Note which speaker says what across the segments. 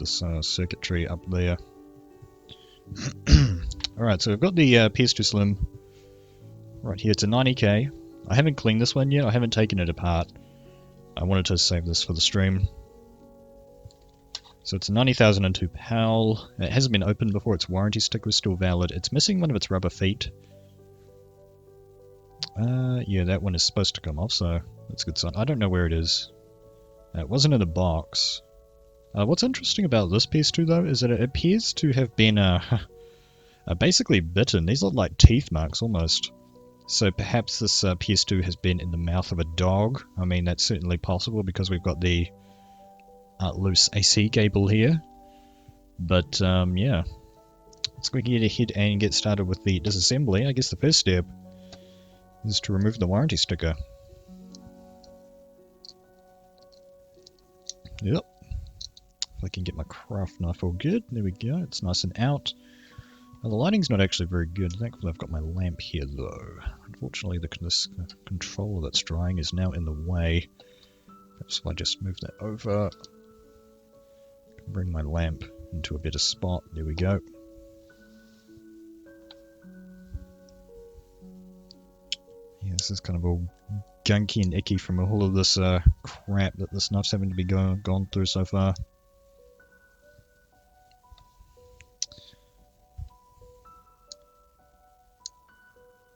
Speaker 1: this circuitry up there. Alright, so I've got the PS2 Slim right here. It's a 90k. I haven't cleaned this one yet. I haven't taken it apart. I wanted to save this for the stream. So it's a 90,002 PAL. It hasn't been opened before. Its warranty sticker is still valid. It's missing one of its rubber feet. Yeah, that one is supposed to come off, so that's a good sign. I don't know where it is. It wasn't in the box. What's interesting about this PS2 though is that it appears to have been basically bitten. These look like teeth marks almost. So perhaps this PS2 has been in the mouth of a dog. I mean, that's certainly possible because we've got the loose AC cable here. But yeah, let's go get ahead and get started with the disassembly. I guess the first step is to remove the warranty sticker. Yep. If I can get my craft knife all good. There we go. It's nice and out. Now, the lighting's not actually very good. Thankfully I've got my lamp here though. Unfortunately this controller that's drying is now in the way. Perhaps if I just move that over. I can bring my lamp into a better spot. There we go. Yeah, this is kind of all gunky and icky from all of this crap that this knife's having to be gone through so far.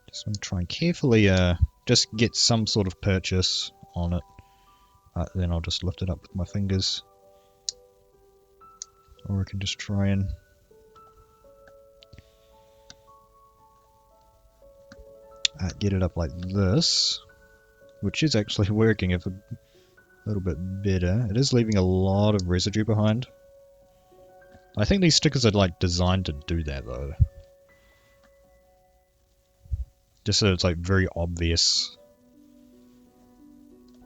Speaker 1: Just want to try and carefully just get some sort of purchase on it. Then I'll just lift it up with my fingers. Or I can just try and get it up like this, which is actually working a little bit better. It is leaving a lot of residue behind. I think these stickers are like designed to do that though. Just so it's like very obvious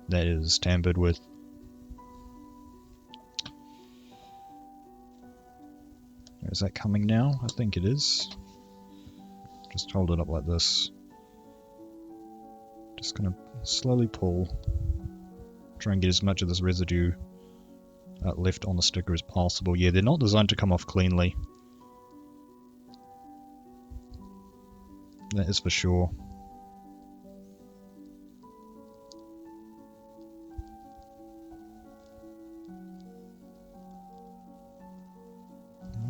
Speaker 1: that it is tampered with. Is that coming now? I think it is. Just hold it up like this. Just gonna slowly pull. Try and get as much of this residue left on the sticker as possible. Yeah, they're not designed to come off cleanly. That is for sure.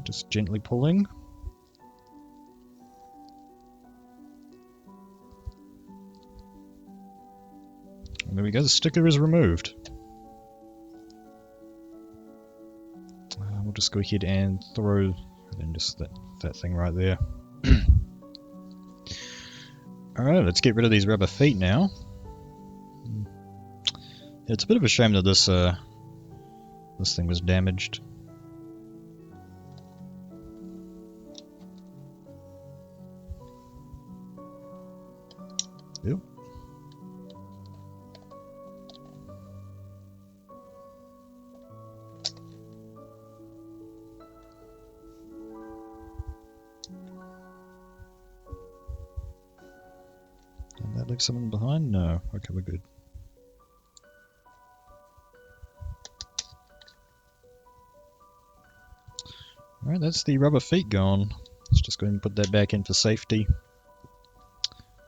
Speaker 1: Just gently pulling. And there we go, the sticker is removed. We'll just go ahead and throw in just that thing right there. Alright, let's get rid of these rubber feet now. It's a bit of a shame that this thing was damaged. Yep. Did that leave someone behind? No. Okay, we're good. Alright, that's the rubber feet gone. Let's just go ahead and put that back in for safety.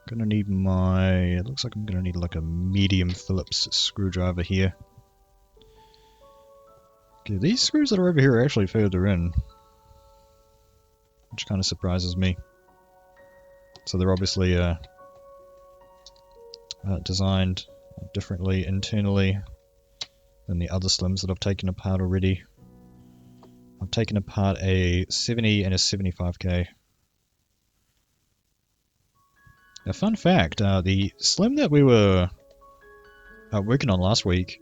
Speaker 1: Gonna need it looks like I'm gonna need like a medium Phillips screwdriver here. Okay, these screws that are over here are actually further in, which kind of surprises me. So they're obviously designed differently internally than the other Slims that I've taken apart already. I've taken apart a 70 and a 75k. A fun fact, the Slim that we were working on last week,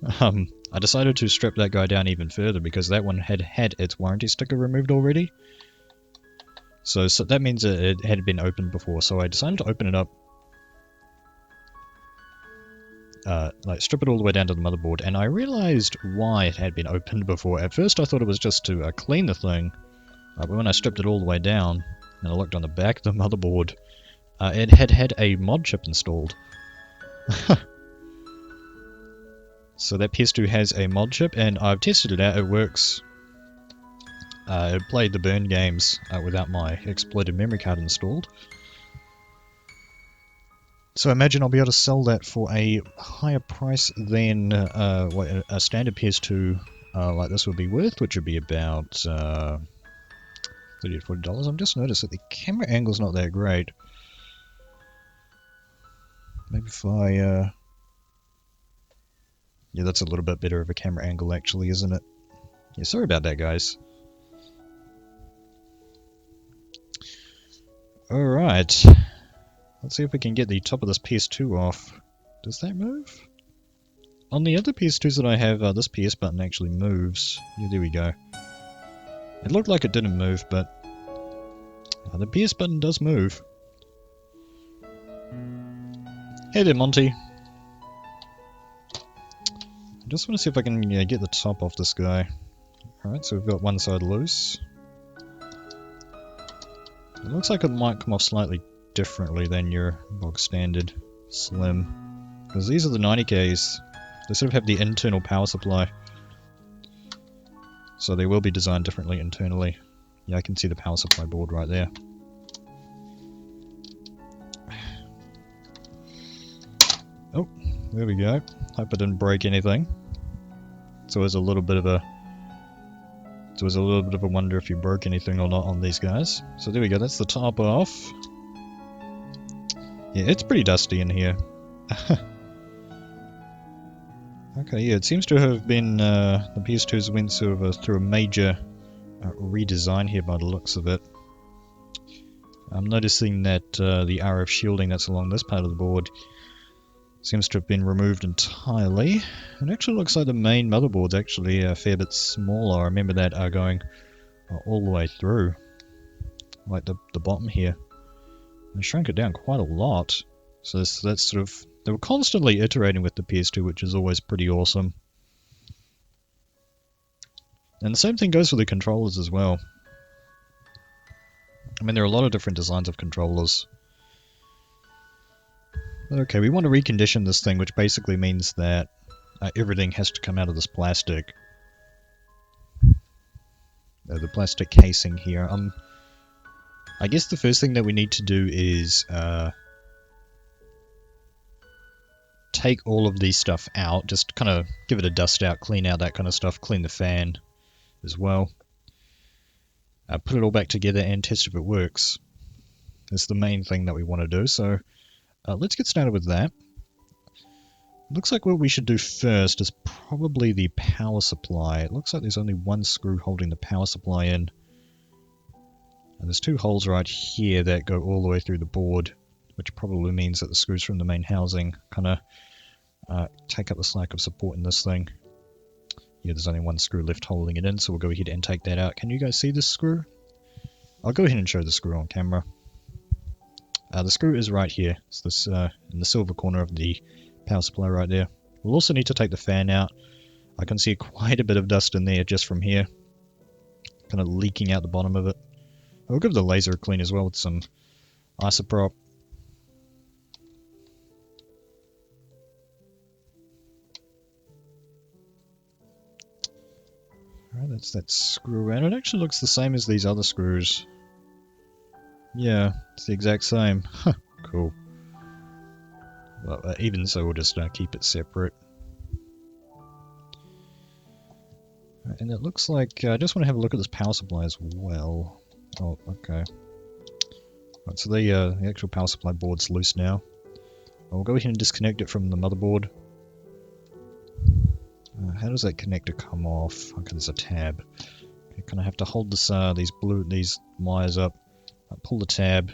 Speaker 1: I decided to strip that guy down even further because that one had its warranty sticker removed already. So that means that it had been opened before, so I decided to open it up, like strip it all the way down to the motherboard, and I realized why it had been opened before. At first I thought it was just to clean the thing, but when I stripped it all the way down, and I looked on the back of the motherboard, it had a mod chip installed. So that PS2 has a mod chip, and I've tested it out. It works it played the burn games without my exploited memory card installed. So I imagine I'll be able to sell that for a higher price than what a standard PS2 like this would be worth, which would be about $30 to $40. I've just noticed that the camera angle's not that great. Maybe if I... yeah, that's a little bit better of a camera angle actually, isn't it? Yeah, sorry about that, guys. Alright. Let's see if we can get the top of this PS2 off. Does that move? On the other PS2s that I have, this PS button actually moves. Yeah, there we go. It looked like it didn't move, but the PS button does move. Hey there, Monty. I just want to see if I can get the top off this guy. Alright, so we've got one side loose. It looks like it might come off slightly differently than your bog standard Slim. Because these are the 90Ks. They sort of have the internal power supply. So they will be designed differently internally. Yeah, I can see the power supply board right there. Oh, there we go. Hope I didn't break anything. It's always a little bit of a wonder if you broke anything or not on these guys. So there we go, that's the top off. Yeah, it's pretty dusty in here. Okay, yeah, it seems to have been the PS2s went sort of through a major redesign here by the looks of it. I'm noticing that the RF shielding that's along this part of the board seems to have been removed entirely. It actually looks like the main motherboard's actually a fair bit smaller. I remember that going all the way through, like the bottom here. They shrunk it down quite a lot. So that's sort of... They were constantly iterating with the PS2, which is always pretty awesome. And the same thing goes for the controllers as well. I mean, there are a lot of different designs of controllers. Okay, we want to recondition this thing, which basically means that everything has to come out of this plastic. The plastic casing here. I guess the first thing that we need to do is take all of these stuff out, just kind of give it a dust out, clean out that kind of stuff, clean the fan as well. Put it all back together and test if it works. That's the main thing that we want to do, so let's get started with that. Looks like what we should do first is probably the power supply. It looks like there's only one screw holding the power supply in. And there's two holes right here that go all the way through the board, which probably means that the screws from the main housing kind of take up the slack of supporting this thing. Yeah, there's only one screw left holding it in, so we'll go ahead and take that out. Can you guys see this screw? I'll go ahead and show the screw on camera. The screw is right here. It's this in the silver corner of the power supply right there. We'll also need to take the fan out. I can see quite a bit of dust in there just from here. Kind of leaking out the bottom of it. We'll give the laser a clean as well with some isopropyl. Alright, that's that screw, and it actually looks the same as these other screws. Yeah, it's the exact same. Huh, cool. Well, even so, we'll just keep it separate. And it looks like, I just want to have a look at this power supply as well. Oh, okay. Right, so the actual power supply board's loose now. I'll go ahead and disconnect it from the motherboard. How does that connector come off? Okay, there's a tab. You kind of have to hold this, these wires up, pull the tab,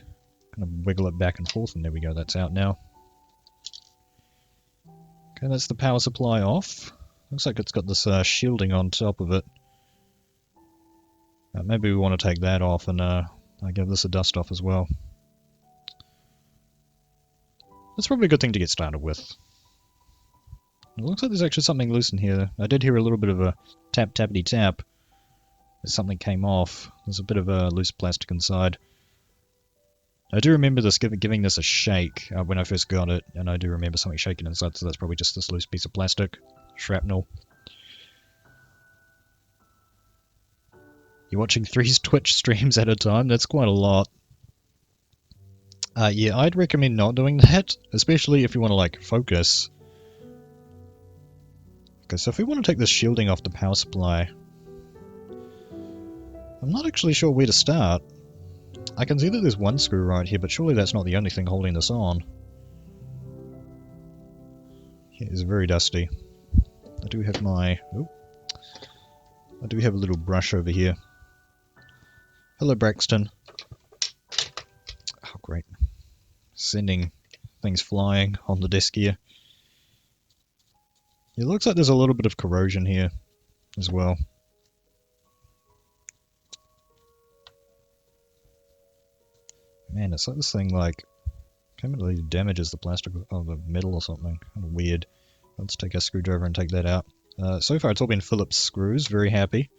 Speaker 1: kind of wiggle it back and forth, and there we go, that's out now. Okay, that's the power supply off. Looks like it's got this shielding on top of it. Maybe we want to take that off and give this a dust off as well. That's probably a good thing to get started with. It looks like there's actually something loose in here. I did hear a little bit of a tap tappity tap as something came off. There's a bit of a loose plastic inside. I do remember this giving this a shake when I first got it, and I do remember something shaking inside, so that's probably just this loose piece of plastic. Shrapnel. You're watching 3 Twitch streams at a time? That's quite a lot. Yeah, I'd recommend not doing that, especially if you want to, like, focus. Okay, so if we want to take this shielding off the power supply, I'm not actually sure where to start. I can see that there's one screw right here, but surely that's not the only thing holding this on. It is very dusty. I do have my... Oh, I do have a little brush over here. Hello, Braxton. Oh, great. Sending things flying on the desk here. It looks like there's a little bit of corrosion here as well. Man, it's like this thing, like, permanently damages the plastic of the metal or something. Kind of weird. Let's take our screwdriver and take that out. So far it's all been Phillips screws, very happy.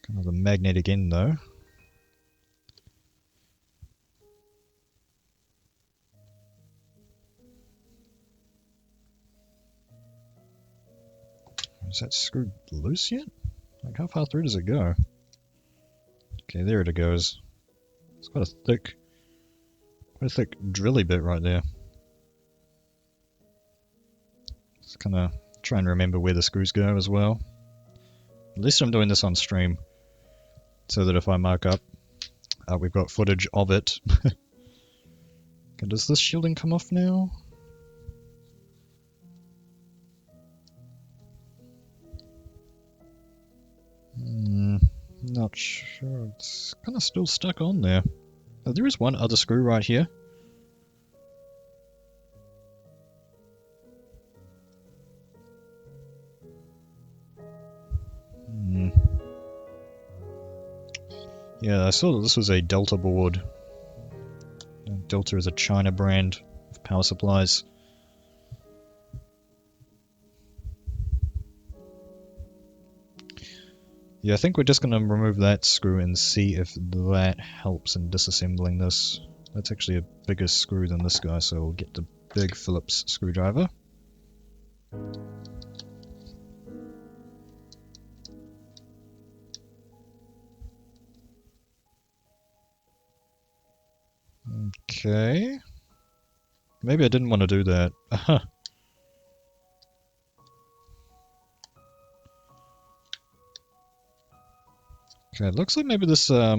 Speaker 1: Kind of a magnetic end though. Is that screw loose yet? Like, how far through does it go? Okay, there it goes. It's quite a thick drilly bit right there. Just kind of try and remember where the screws go as well. At least I'm doing this on stream, so that if I mark up, we've got footage of it. Okay, does this shielding come off now? Not sure. It's kind of still stuck on there. There is one other screw right here. Yeah, I saw that this was a Delta board. Delta is a China brand of power supplies. Yeah, I think we're just going to remove that screw and see if that helps in disassembling this. That's actually a bigger screw than this guy, so we'll get the big Phillips screwdriver. Okay. Maybe I didn't want to do that. Okay, it looks like maybe this, okay.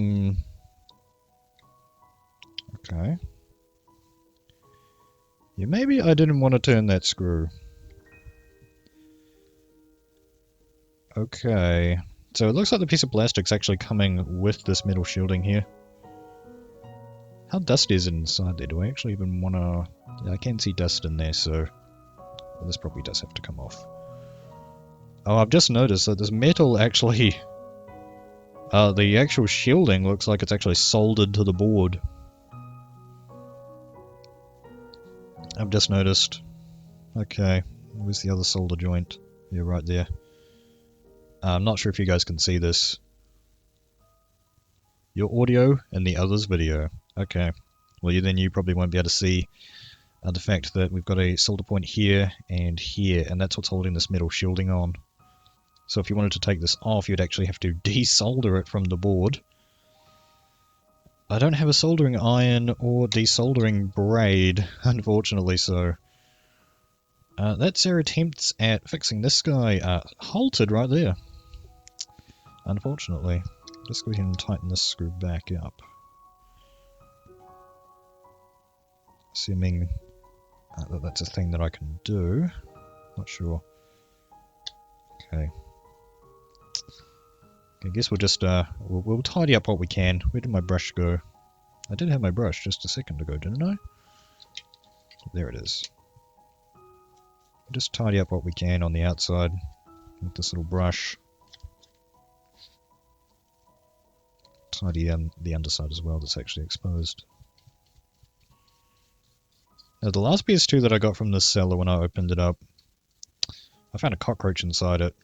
Speaker 1: Yeah, maybe I didn't want to turn that screw. Okay. So it looks like the piece of plastic's actually coming with this metal shielding here. How dusty is it inside there? Do I actually even want to... Yeah, I can see dust in there, so... Well, this probably does have to come off. Oh, I've just noticed that this metal actually... the actual shielding looks like it's actually soldered to the board. I've just noticed. Okay, where's the other solder joint? Yeah, right there. I'm not sure if you guys can see this. Your audio and the other's video. Okay. Well, then you probably won't be able to see the fact that we've got a solder point here, and that's what's holding this metal shielding on. So if you wanted to take this off, you'd actually have to desolder it from the board. I don't have a soldering iron or desoldering braid, unfortunately, so... that's our attempts at fixing this guy halted right there. Unfortunately. Just go ahead and tighten this screw back up. Assuming that that's a thing that I can do. Not sure. Okay. I guess we'll just, we'll tidy up what we can. Where did my brush go? I did have my brush just a second ago, didn't I? There it is. We'll just tidy up what we can on the outside with this little brush. Tidy the underside as well that's actually exposed. Now the last PS2 that I got from this seller when I opened it up, I found a cockroach inside it.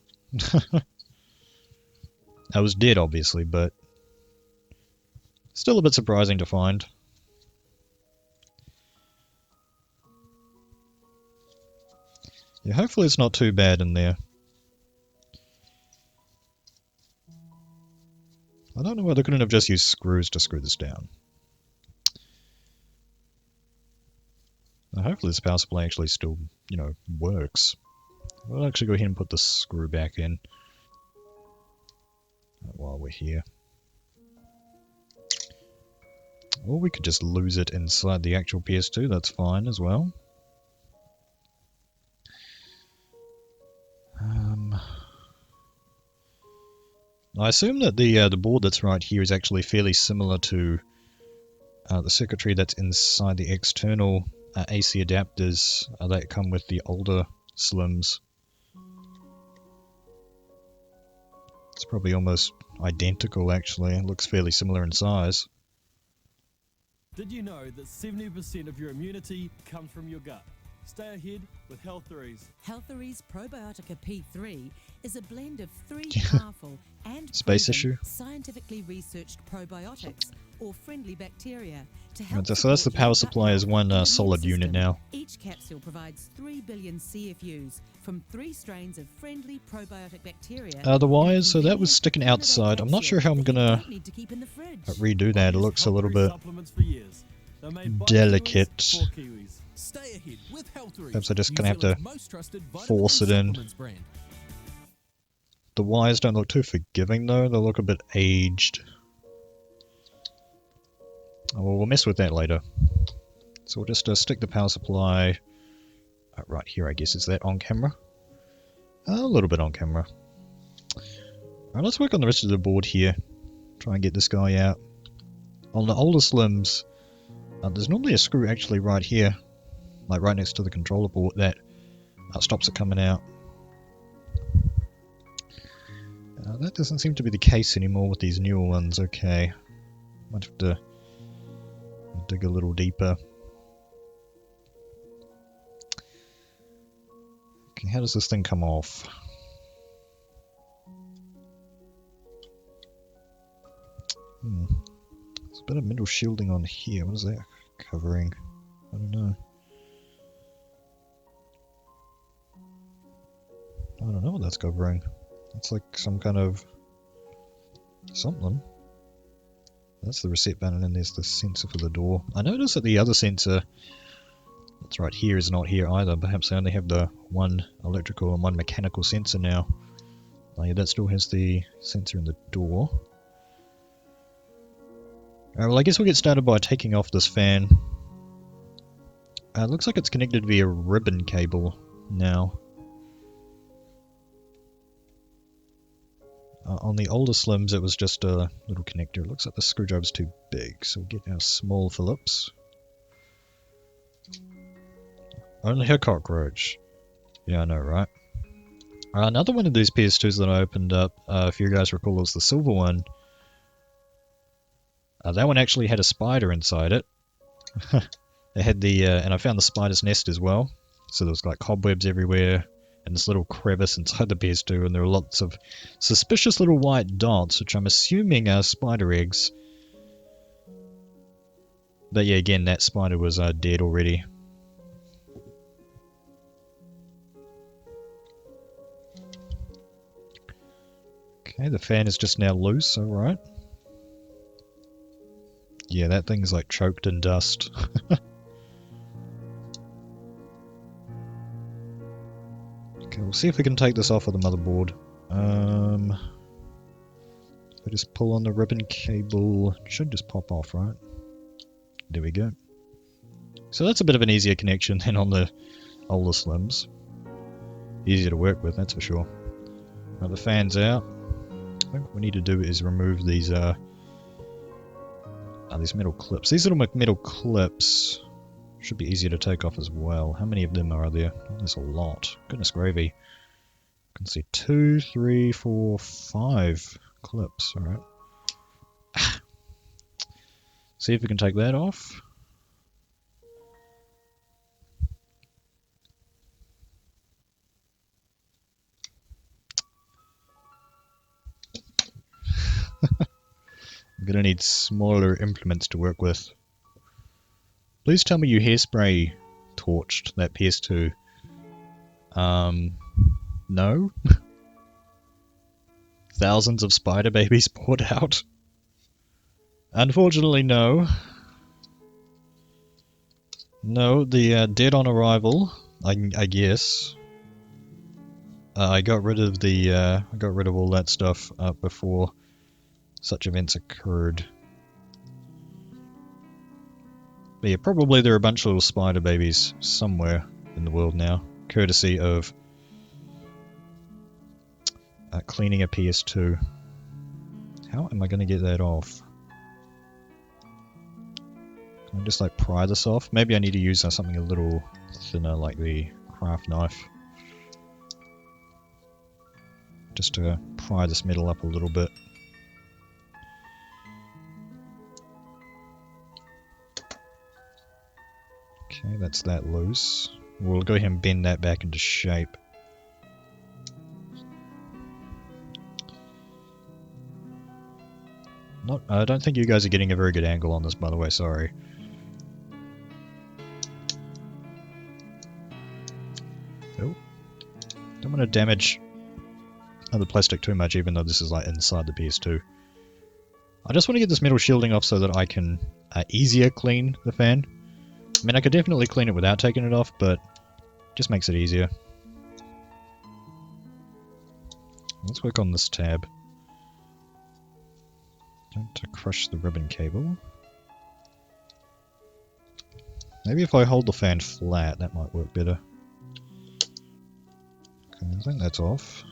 Speaker 1: I was dead obviously, but still a bit surprising to find. Yeah, hopefully it's not too bad in there. I don't know why they couldn't have just used screws to screw this down. Now, hopefully this power supply actually still, you know, works. We'll actually go ahead and put the screw back in while we're here. Or we could just lose it inside the actual PS2, that's fine as well. I assume that the board that's right here is actually fairly similar to the circuitry that's inside the external AC adapters that come with the older Slims. It's probably almost identical actually, it looks fairly similar in size.
Speaker 2: Did you know that 70% of your immunity comes from your gut? Stay ahead with Healtheries.
Speaker 3: Healtheries Probiotica P3 is a blend of 3 powerful and
Speaker 1: space issue.
Speaker 3: scientifically researched probiotics or friendly bacteria to
Speaker 1: Right,
Speaker 3: help.
Speaker 1: so that's the power supply as one solid unit now.
Speaker 3: Each capsule provides 3 billion CFUs from 3 strains of friendly probiotic bacteria.
Speaker 1: The wires, so that was sticking outside. I'm not sure how I'm gonna redo that. It looks a little bit delicate.
Speaker 2: Stay ahead with Healtheries.
Speaker 1: Perhaps I just gonna have to force it in. The wires don't look too forgiving though, they look a bit aged. Oh, well, we'll mess with that later. So we'll just stick the power supply right here, I guess. Is that on camera? A little bit on camera. Alright, let's work on the rest of the board here. Try and get this guy out. On the older Slims, there's normally a screw actually right here, like right next to the controller board, that stops it coming out. That doesn't seem to be the case anymore with these newer ones. Okay, might have to dig a little deeper. Okay, how does this thing come off? There's a bit of metal shielding on here. What is that covering? I don't know. I don't know what that's covering. It's like some kind of something. That's the reset button, and there's the sensor for the door. I noticed that the other sensor that's right here is not here either. Perhaps they only have the one electrical and one mechanical sensor now. Oh yeah, that still has the sensor in the door. Alright, well I guess we'll get started by taking off this fan. It looks like it's connected via ribbon cable now. On the older Slims it was just a little connector. It looks like the screwdriver's too big, so we'll get our small Phillips. Only a cockroach. Yeah, I know, right? Another one of these PS2s that I opened up, if you guys recall, was the silver one. That one actually had a spider inside it. It had the, and I found the spider's nest as well. So there was like cobwebs everywhere, and this little crevice inside the PS2, and there were lots of suspicious little white dots, which I'm assuming are spider eggs. But yeah, again, that spider was dead already. Okay, the fan is just now loose, alright. Yeah, that thing's like choked in dust. Okay, we'll see if we can take this off of the motherboard. If I just pull on the ribbon cable, it should just pop off, right? There we go. So that's a bit of an easier connection than on the older Slims. Easier to work with, that's for sure. Now the fan's out. I think what we need to do is remove these metal clips. These little metal clips should be easier to take off as well. How many of them are there? Oh, there's a lot. Goodness gravy. You can see 2, 3, 4, 5 clips. Alright. See if we can take that off. I'm gonna need smaller implements to work with. Please tell me you hairspray torched that PS2. No? Thousands of spider babies poured out? Unfortunately, no. No, the dead on arrival, I guess. I got rid of the I got rid of all that stuff before such events occurred. But yeah, probably there are a bunch of little spider babies somewhere in the world now, courtesy of cleaning a PS2. How am I going to get that off? Can I just like pry this off? Maybe I need to use something a little thinner like the craft knife. Just to pry this metal up a little bit. Okay, that's that loose. We'll go ahead and bend that back into shape. I don't think you guys are getting a very good angle on this, by the way, sorry. Oh. Don't want to damage the plastic too much, even though this is like inside the PS2. I just want to get this metal shielding off so that I can easier clean the fan. I mean, I could definitely clean it without taking it off, but it just makes it easier. Let's work on this tab. Don't crush the ribbon cable. Maybe if I hold the fan flat, that might work better. Okay, I think that's off.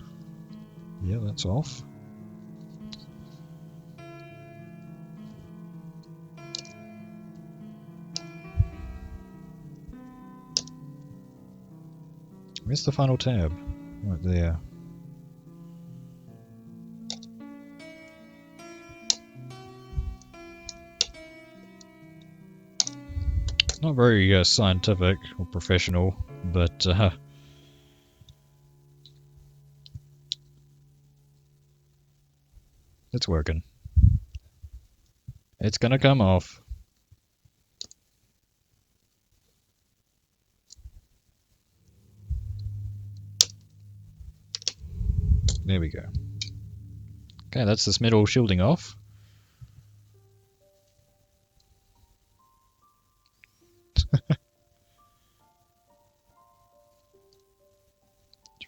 Speaker 1: Yeah, that's off. Where's the final tab? Right there. It's not very scientific or professional, but it's working. It's gonna come off. There we go. Okay, that's this metal shielding off.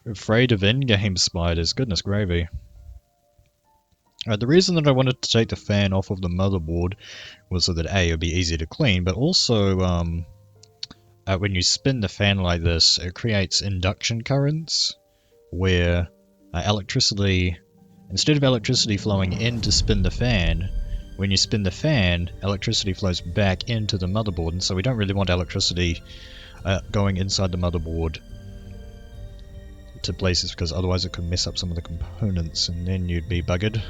Speaker 1: Afraid of in-game spiders, goodness gravy. The reason that I wanted to take the fan off of the motherboard was so that A, it would be easy to clean, but also when you spin the fan like this, it creates induction currents where electricity, instead of electricity flowing in to spin the fan, when you spin the fan, electricity flows back into the motherboard, and so we don't really want electricity going inside the motherboard to places, because otherwise it could mess up some of the components and then you'd be buggered.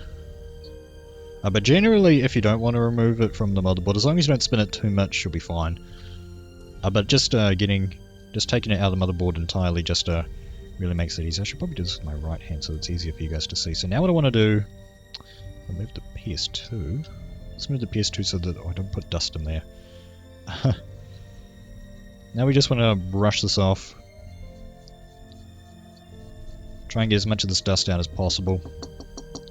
Speaker 1: But generally, if you don't want to remove it from the motherboard, as long as you don't spin it too much, you'll be fine. But just taking it out of the motherboard entirely just really makes it easy. I should probably do this with my right hand so it's easier for you guys to see. So now what I want to do, I'll move the PS2. Let's move the PS2 so that I don't put dust in there. Now we just want to brush this off. Try and get as much of this dust out as possible.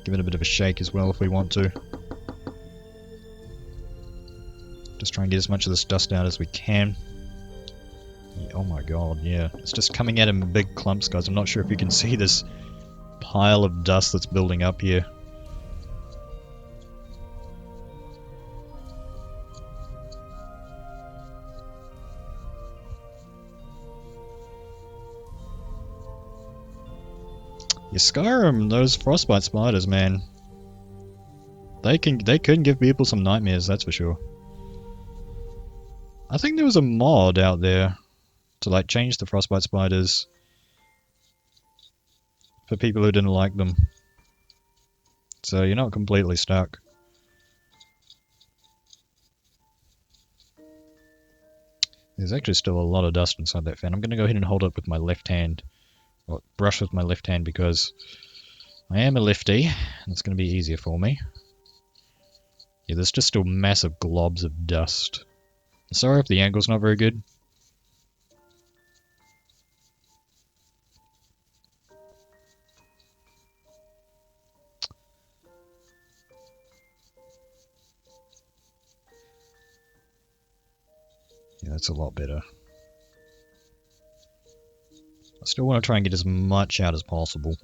Speaker 1: Give it a bit of a shake as well if we want to. Just try and get as much of this dust out as we can. Yeah, oh my god, yeah. It's just coming out in big clumps, guys. I'm not sure if you can see this pile of dust that's building up here. Yeah, Skyrim, those frostbite spiders, man. They can give people some nightmares, that's for sure. I think there was a mod out there to like change the frostbite spiders for people who didn't like them. So you're not completely stuck. There's actually still a lot of dust inside that fan. I'm going to go ahead and hold it with my left hand. Or brush with my left hand because I am a lefty and it's going to be easier for me. Yeah, there's just still massive globs of dust. Sorry if the angle's not very good. that's a lot better. I still want to try and get as much out as possible.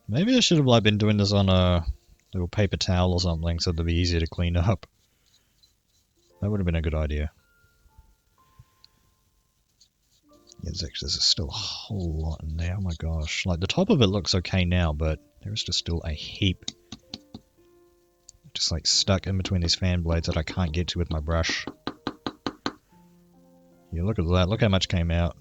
Speaker 1: Maybe I should have been doing this on a little paper towel or something so it'd be easier to clean up. That would have been a good idea. Yeah, there's still a whole lot in there. Oh my gosh. Like, the top of it looks okay now, but there's just still a heap. Just like stuck in between these fan blades that I can't get to with my brush. Yeah, look at that. Look how much came out.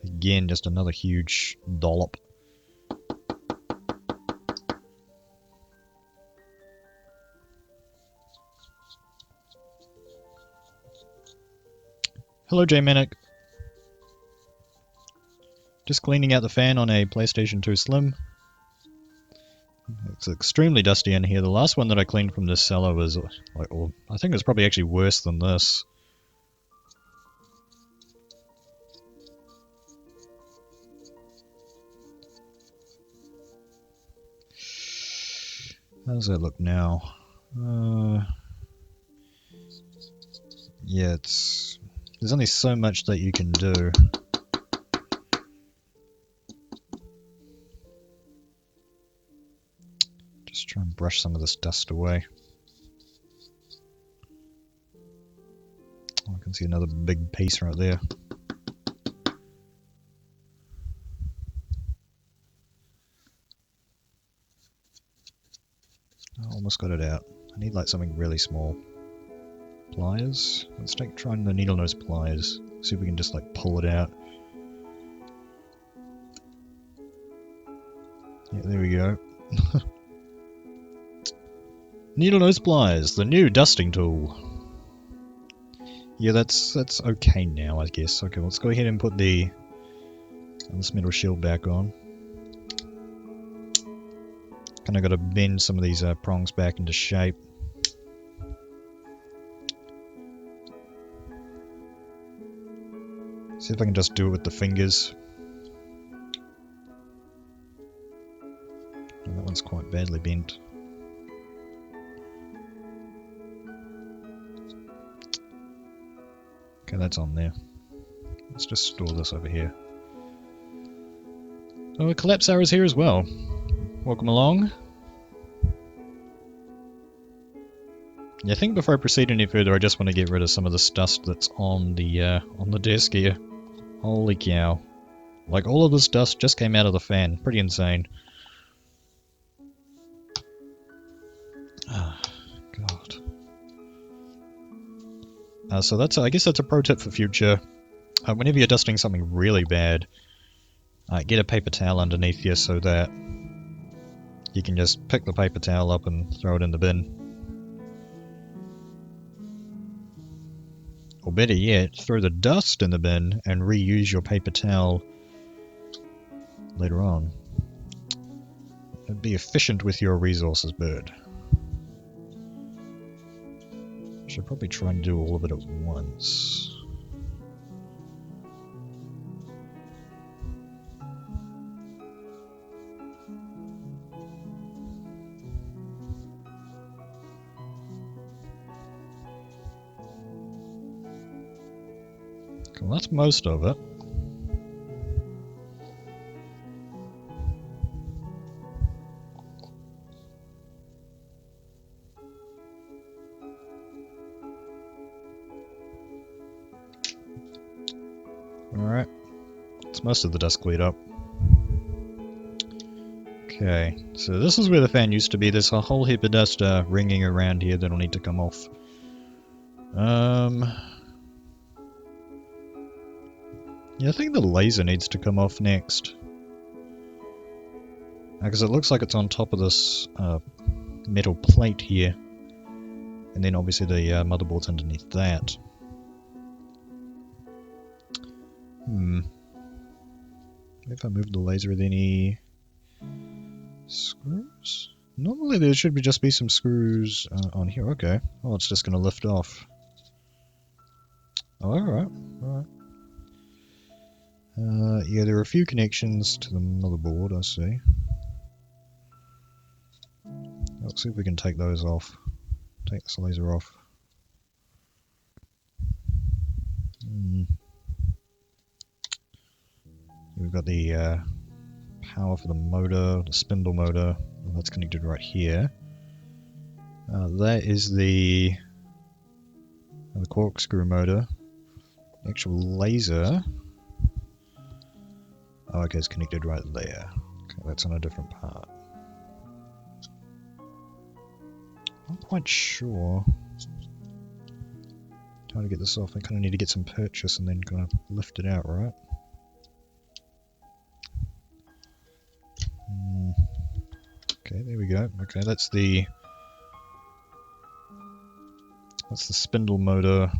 Speaker 1: Again, just another huge dollop. Hello, J-Manic. Just cleaning out the fan on a PlayStation 2 Slim. It's extremely dusty in here. The last one that I cleaned from this cellar was, like, well, I think it was probably actually worse than this. How does that look now? Yeah, there's only so much that you can do. Just try and brush some of this dust away. Oh, I can see another big piece right there. I almost got it out. I need like something really small. Pliers? Let's try the needle nose pliers. See if we can just like pull it out. Yeah, there we go. Needle nose pliers, the new dusting tool. Yeah, that's okay now, I guess. Okay, let's go ahead and put this metal shield back on. Kinda gotta bend some of these prongs back into shape. See if I can just do it with the fingers. Oh, that one's quite badly bent. Okay, that's on there. Let's just store this over here. Oh, a collapse arrow is here as well. Welcome along. Yeah, I think before I proceed any further, I just want to get rid of some of this dust that's on the desk here. Holy cow. Like, all of this dust just came out of the fan. Pretty insane. Ah, God. So I guess that's a pro tip for future. Whenever you're dusting something really bad, get a paper towel underneath you so that you can just pick the paper towel up and throw it in the bin. Or better yet, throw the dust in the bin and reuse your paper towel later on. It'd be efficient with your resources, bird. Should probably try and do all of it at once. Well, that's most of it. Alright, it's most of the dust cleared up. Okay, so this is where the fan used to be. There's a whole heap of dust ringing around here that'll need to come off. Yeah, I think the laser needs to come off next. Because it looks like it's on top of this metal plate here. And then obviously the motherboard's underneath that. If I move the laser with any screws? Normally there should just be some screws on here. Okay. Well, it's just going to lift off. Oh, alright. Alright. Yeah, there are a few connections to the motherboard, I see. Let's see if we can take those off. Take this laser off. We've got the power for the motor, the spindle motor. That's connected right here. That is the corkscrew motor. The actual laser. Oh, okay, it's connected right there. Okay, that's on a different part. Not quite sure how to get this off. I kind of need to get some purchase and then kind of lift it out, right? Okay, there we go. Okay, that's the spindle motor.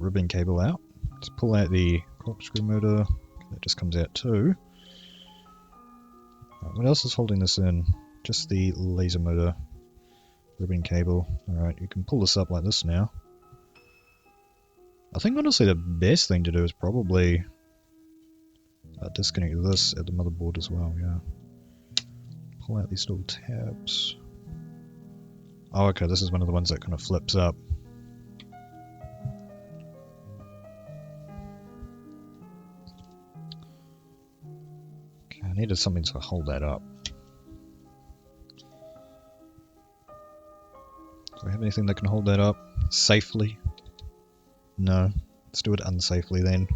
Speaker 1: Ribbon cable out. Let's pull out the corkscrew motor. That just comes out too. What else is holding this in? Just the laser motor. Ribbon cable. Alright, you can pull this up like this now. I think honestly the best thing to do is probably disconnect this at the motherboard as well, yeah. Pull out these little tabs. Oh, okay, this is one of the ones that kind of flips up. Okay, I needed something to hold that up. Do I have anything that can hold that up safely? No. Let's do it unsafely then.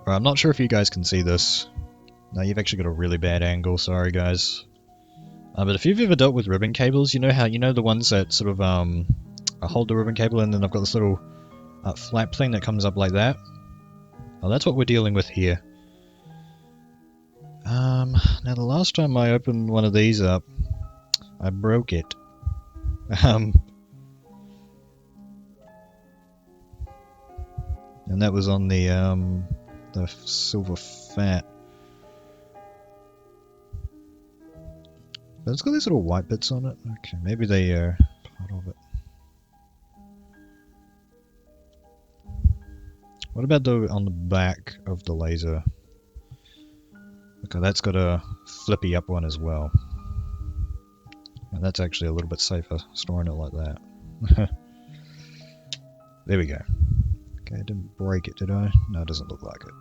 Speaker 1: Right, I'm not sure if you guys can see this. No, you've actually got a really bad angle, sorry guys. But if you've ever dealt with ribbon cables, you know how, the ones that sort of hold the ribbon cable and then I've got this little flap thing that comes up like that? Well, that's what we're dealing with here. Now the last time I opened one of these up, I broke it. And that was on the silver fat. But it's got these little white bits on it. Okay, maybe they are part of it. What about on the back of the laser? Okay, that's got a flippy up one as well. And that's actually a little bit safer storing it like that. There we go. Okay, I didn't break it, did I? No, it doesn't look like it.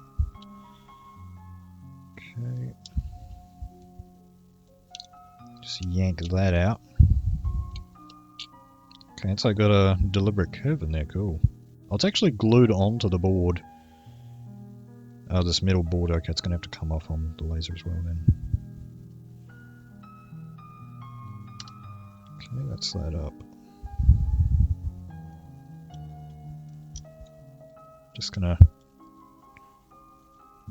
Speaker 1: Okay. Just yank that out. Okay, so I got a deliberate curve in there, cool. Oh, it's actually glued onto the board. Oh, this metal board, okay, it's gonna have to come off on the laser as well then. Okay, that's that up. Just gonna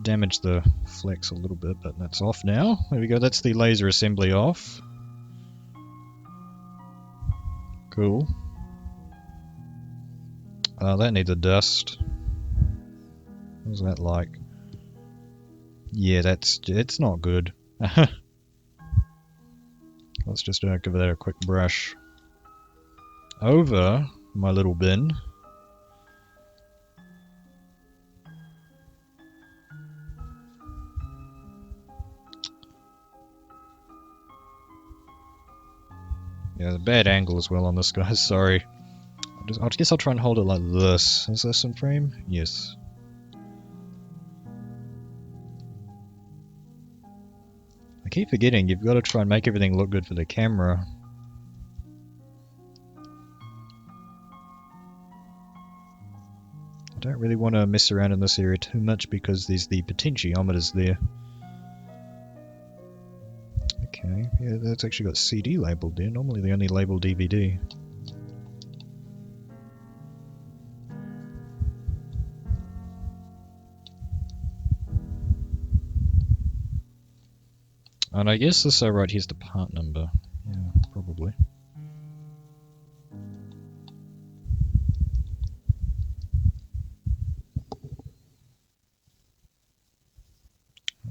Speaker 1: damage the flex a little bit, but that's off now. There we go, that's the laser assembly off. Cool. That needs a dust. What's that like? Yeah, it's not good. Let's just give that a quick brush over my little bin. Yeah, the bad angle as well on this, guys, sorry. I guess I'll try and hold it like this. Is this in frame? Yes. I keep forgetting, you've got to try and make everything look good for the camera. I don't really want to mess around in this area too much because there's the potentiometers there. Okay, yeah, that's actually got CD labeled there. Normally they only label DVD. And I guess this right here's the part number. Yeah, probably.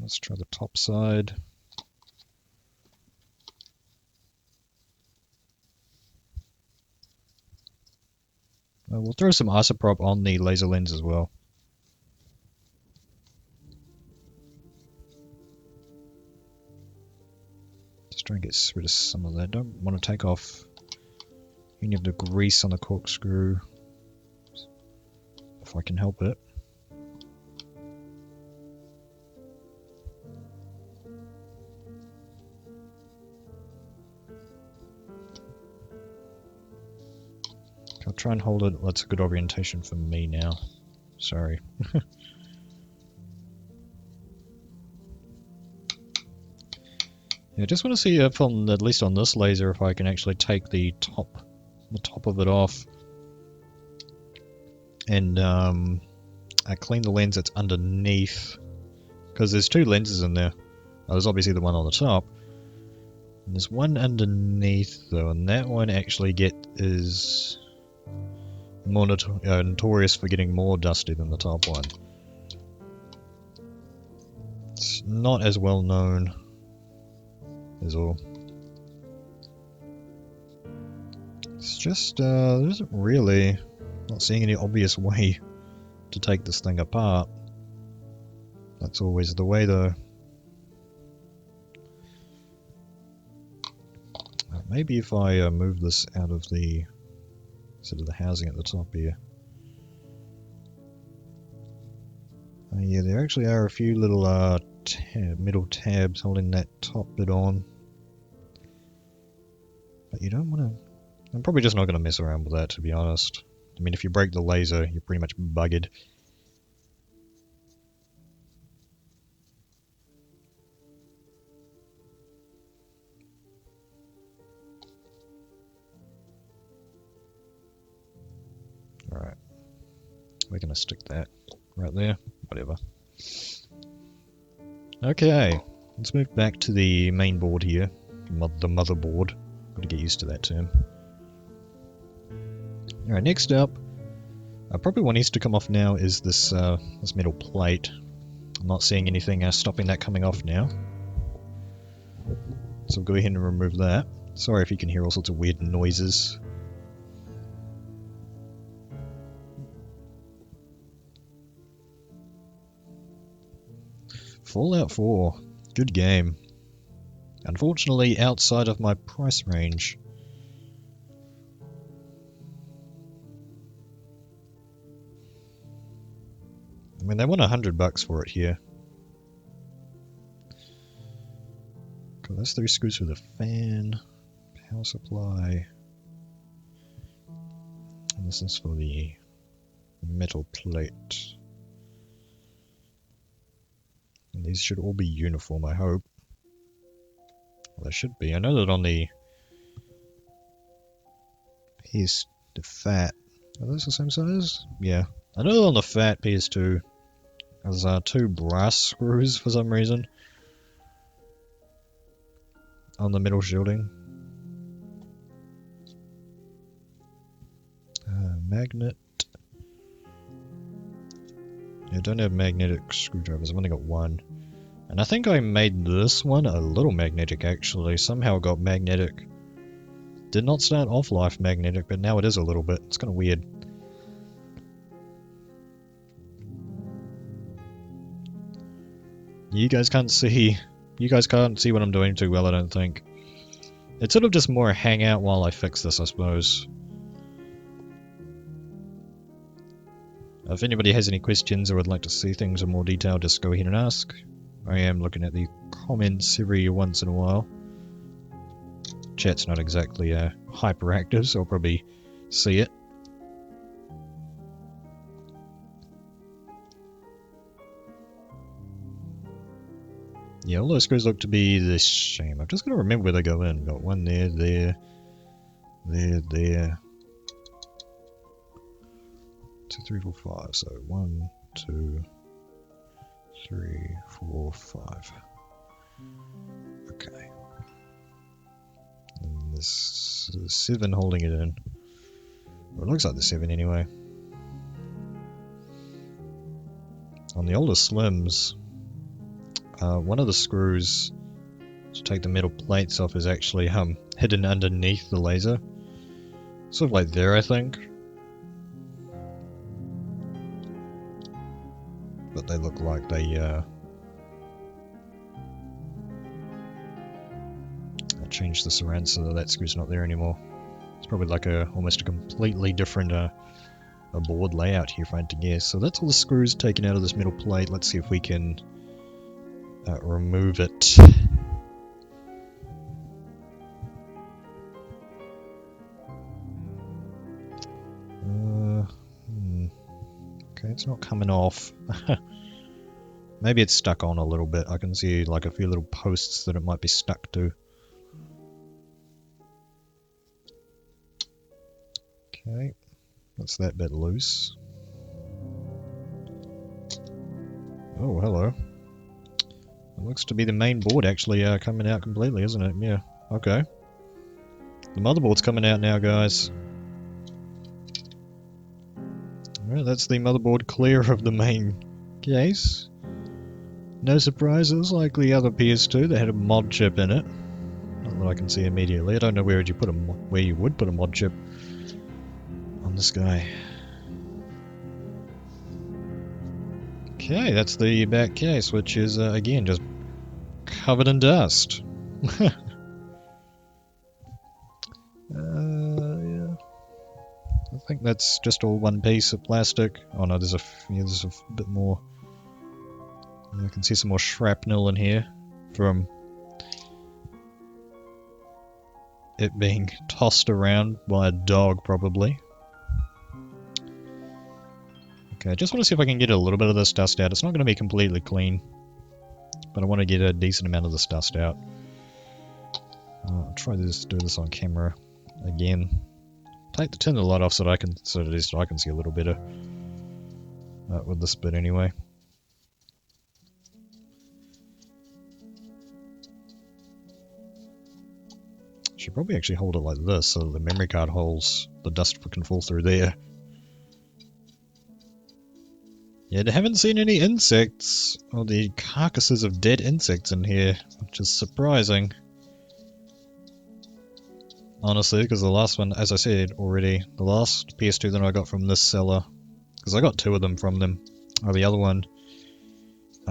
Speaker 1: Let's try the top side. We'll throw some isopropyl on the laser lens as well. Just try and get rid of some of that. Don't want to take off any of the grease on the corkscrew if I can help it. I'll try and hold it. That's a good orientation for me now. Sorry. Yeah, I just want to see if on, at least on this laser, if I can actually take the top of it off and clean the lens that's underneath, because there's two lenses in there. There's obviously the one on the top. And there's one underneath though, and that one actually is more notorious for getting more dusty than the top one. It's not as well known is all. It's just, there isn't really, not seeing any obvious way to take this thing apart. That's always the way though. Maybe if I move this out of the, sort of the housing at the top here. Yeah, there actually are a few little middle tabs holding that top bit on. But you don't want to... I'm probably just not going to mess around with that, to be honest. I mean, if you break the laser, you're pretty much buggered. Alright. We're going to stick that right there. Whatever. Okay. Let's move back to the main board here. The motherboard. Got to get used to that term. Alright, next up, probably what needs to come off now is this metal plate. I'm not seeing anything stopping that coming off now. So I'll go ahead and remove that. Sorry if you can hear all sorts of weird noises. Fallout 4. Good game. Unfortunately, outside of my price range. I mean, they want $100 for it here. Cool, that's 3 screws for the fan, power supply, and this is for the metal plate. And these should all be uniform, I hope. Well, they should be. I know that on the fat, are those the same size? Yeah. I know that on the fat PS2, there's 2 brass screws for some reason on the middle shielding. Magnet. Yeah, I don't have magnetic screwdrivers, I've only got one. And I think I made this one a little magnetic actually. Somehow it got magnetic. Did not start off life magnetic, but now it is a little bit. It's kind of weird. You guys can't see what I'm doing too well, I don't think. It's sort of just more a hangout while I fix this, I suppose. If anybody has any questions or would like to see things in more detail, just go ahead and ask. I am looking at the comments every once in a while. Chat's not exactly hyperactive, so I'll probably see it. Yeah, all those screws look to be the same. I've just got to remember where they go in. Got one there, there. 2, 3, 4, 5. So 1, 2, 3, 4, 5. Okay. And this is 7 holding it in. Well, it looks like the 7 anyway. On the older Slims, one of the screws to take the metal plates off is actually hidden underneath the laser. Sort of like there, I think. but they look like they I changed this around so that screw's not there anymore. It's probably like almost a completely different a board layout here if I had to guess. So that's all the screws taken out of this metal plate. Let's see if we can remove it. Okay, it's not coming off. Maybe it's stuck on a little bit. I can see like a few little posts that it might be stuck to. Okay, that's that bit loose. Oh, hello. It looks to be the main board actually coming out completely, isn't it? Yeah, okay. The motherboard's coming out now, guys. Alright, that's the motherboard clear of the main case. No surprises like the other PS2 that had a mod chip in it. Not that I can see immediately. I don't know where you would put a mod chip on this guy. Okay, that's the back case, which is again just covered in dust. Yeah. I think that's just all one piece of plastic. Oh no, there's a bit more. I can see some more shrapnel in here from it being tossed around by a dog, probably. Okay, I just want to see if I can get a little bit of this dust out. It's not going to be completely clean, but I want to get a decent amount of this dust out. I'll try to do this on camera again. Turn the light off so that I can see a little better with this bit anyway. Should probably actually hold it like this so that the memory card holes, the dust can fall through there. Yeah, I haven't seen any insects or the carcasses of dead insects in here, which is surprising. Honestly, because the last one, as I said already, the last PS2 that I got from this seller, because I got two of them from them. Oh, the other one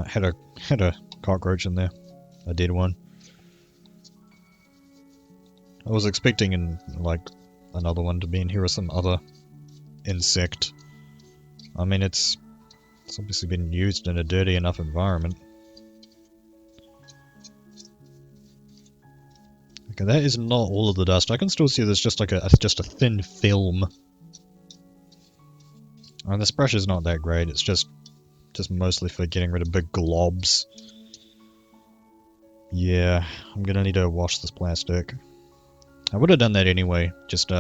Speaker 1: had a cockroach in there, a dead one. I was expecting like another one to be in here or some other insect. I mean, it's obviously been used in a dirty enough environment. Okay, that is not all of the dust. I can still see there's just like just a thin film. And this brush is not that great. It's just mostly for getting rid of big globs. Yeah, I'm gonna need to wash this plastic. I would have done that anyway. Just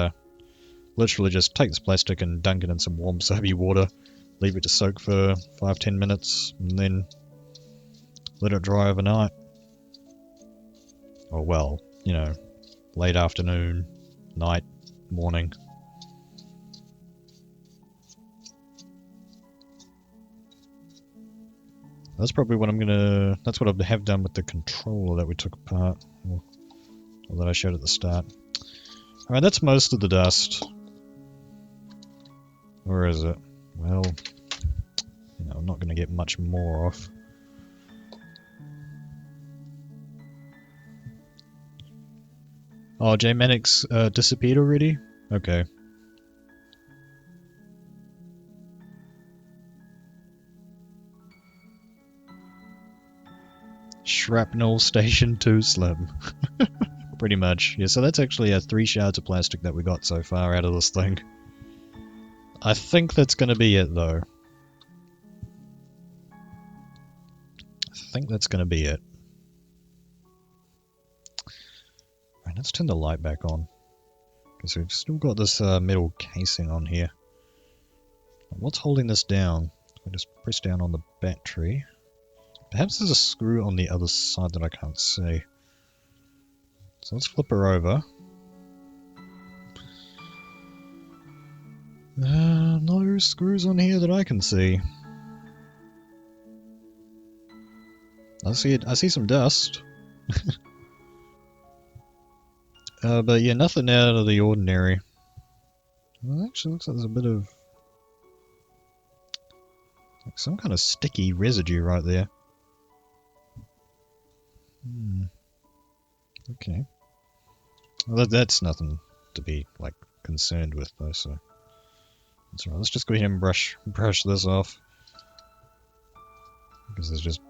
Speaker 1: literally just take this plastic and dunk it in some warm soapy water. Leave it to soak for 5-10 minutes, and then let it dry overnight. Or well, you know, late afternoon, night, morning. That's probably what that's what I have done with the controller that we took apart, or that I showed at the start. Alright, that's most of the dust. Where is it? Well, you know, I'm not going to get much more off. Oh, J-Manix disappeared already? Okay. Shrapnel Station 2 Slim. Pretty much. Yeah, so that's actually 3 shards of plastic that we got so far out of this thing. I think that's going to be it, though. I think that's going to be it. Right, let's turn the light back on. Because we've still got this metal casing on here. What's holding this down? I just press down on the battery. Perhaps there's a screw on the other side that I can't see. So let's flip her over. No screws on here that I can see. I see some dust. But yeah, nothing out of the ordinary. Well, it actually looks like there's a bit of... Like some kind of sticky residue right there. Okay. Well, that's nothing to be, like, concerned with, though, so... That's right. Let's just go ahead and brush this off. Because there's just,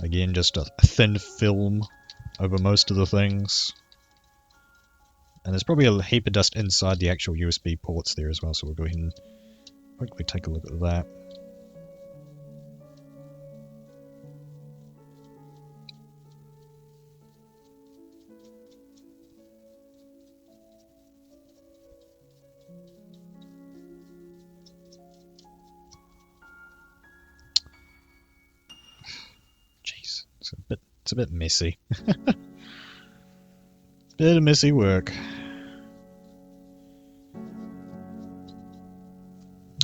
Speaker 1: again, just a thin film over most of the things. And there's probably a heap of dust inside the actual USB ports there as well, so we'll go ahead and quickly take a look at that. Jeez, it's a bit messy. Bit of messy work.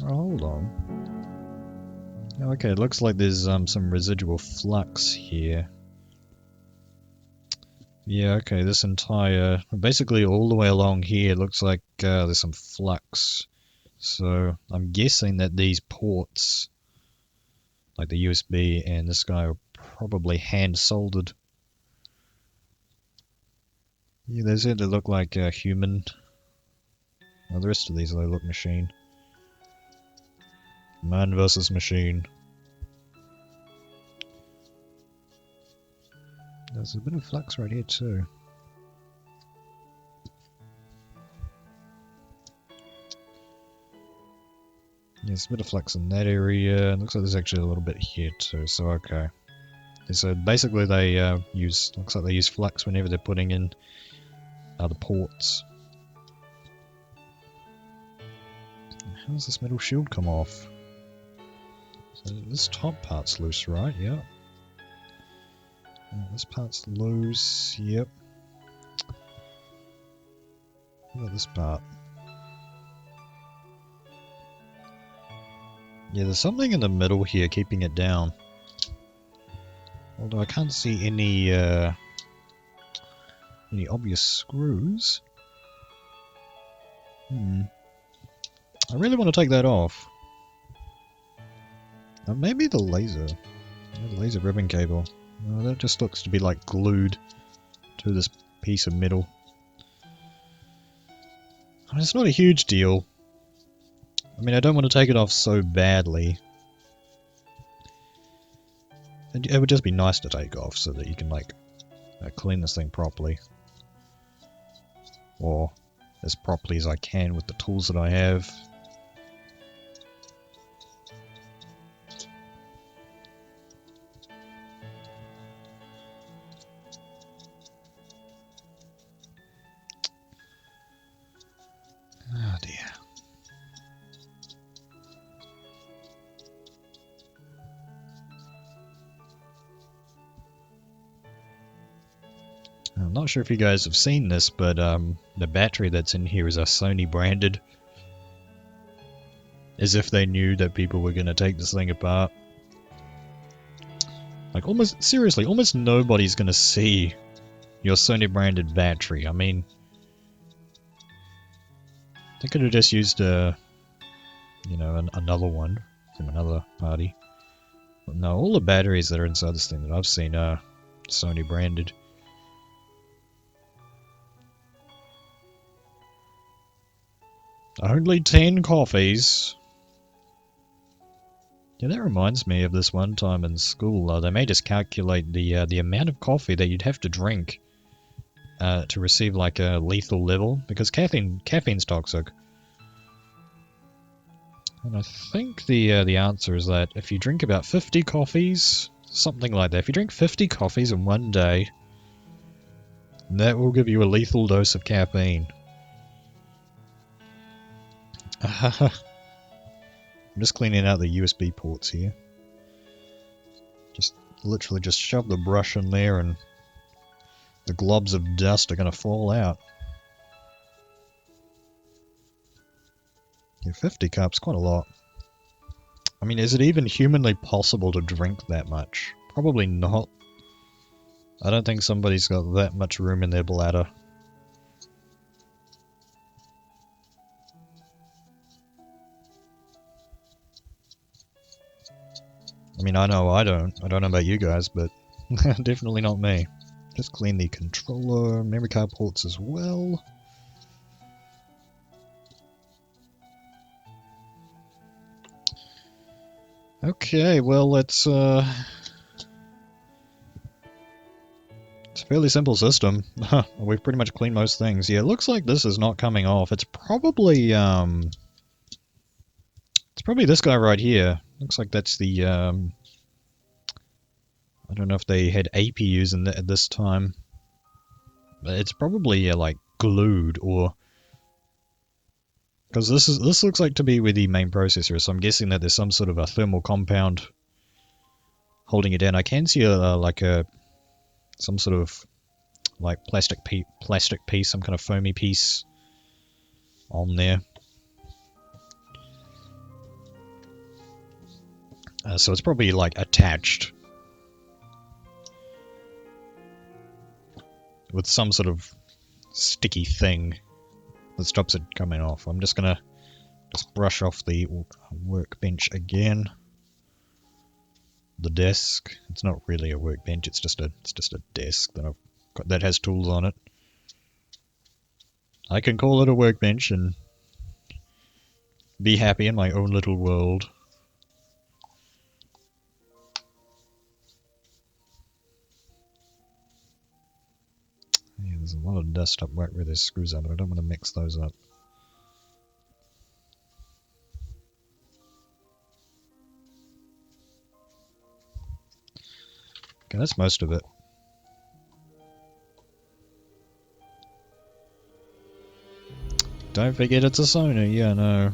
Speaker 1: Oh, hold on. Okay, it looks like there's some residual flux here. Yeah, okay, this entire... Basically all the way along here, it looks like there's some flux. So, I'm guessing that these ports, like the USB and this guy, are probably hand-soldered. Yeah, they seem to look like human. Well, the rest of these, they look machine. Man versus machine. There's a bit of flux right here too. Yeah, there's a bit of flux in that area. It looks like there's actually a little bit here too, so okay. So basically they looks like they use flux whenever they're putting in other ports. How does this metal shield come off? So this top part's loose, right? Yeah. This part's loose, yep. What about this part? Yeah, there's something in the middle here keeping it down. Although I can't see any obvious screws. I really want to take that off. Maybe the laser. The laser ribbon cable. That just looks to be like glued to this piece of metal. I mean, it's not a huge deal. I mean, I don't want to take it off so badly. It would just be nice to take off so that you can, like, clean this thing properly. Or as properly as I can with the tools that I have. Oh dear. I'm not sure if you guys have seen this, but the battery that's in here is a Sony branded. As if they knew that people were going to take this thing apart. Like, seriously, almost nobody's going to see your Sony branded battery. I mean, they could have just used another one from another party. But no, all the batteries that are inside this thing that I've seen are Sony branded. Only 10 coffees. Yeah, that reminds me of this one time in school. They made us calculate the amount of coffee that you'd have to drink to receive like a lethal level, because caffeine's toxic. And I think the answer is that if you drink about 50 coffees, something like that. If you drink 50 coffees in one day, that will give you a lethal dose of caffeine. I'm just cleaning out the USB ports here. Literally just shove the brush in there and the globs of dust are going to fall out. Yeah, 50 cups, quite a lot. I mean, is it even humanly possible to drink that much? Probably not. I don't think somebody's got that much room in their bladder. mean, I know I don't. I don't know about you guys, but definitely not me. Just clean the controller, memory card ports as well. Okay, well, it's a fairly simple system. We've pretty much cleaned most things. Yeah, it looks like this is not coming off. It's probably this guy right here. Looks like that's the I don't know if they had APUs in at this time. But it's probably like glued, or because this looks like to be where the main processor is. So I'm guessing that there's some sort of a thermal compound holding it in. I can see some sort of like plastic piece, some kind of foamy piece on there. So it's probably like attached with some sort of sticky thing that stops it coming off. I'm just gonna brush off the workbench again. The desk. It's not really a workbench. It's just a desk that has tools on it. I can call it a workbench and be happy in my own little world. Yeah, there's a lot of dust up right where there's screws are, but I don't want to mix those up. Okay, that's most of it. Don't forget it's a Sony, yeah, no.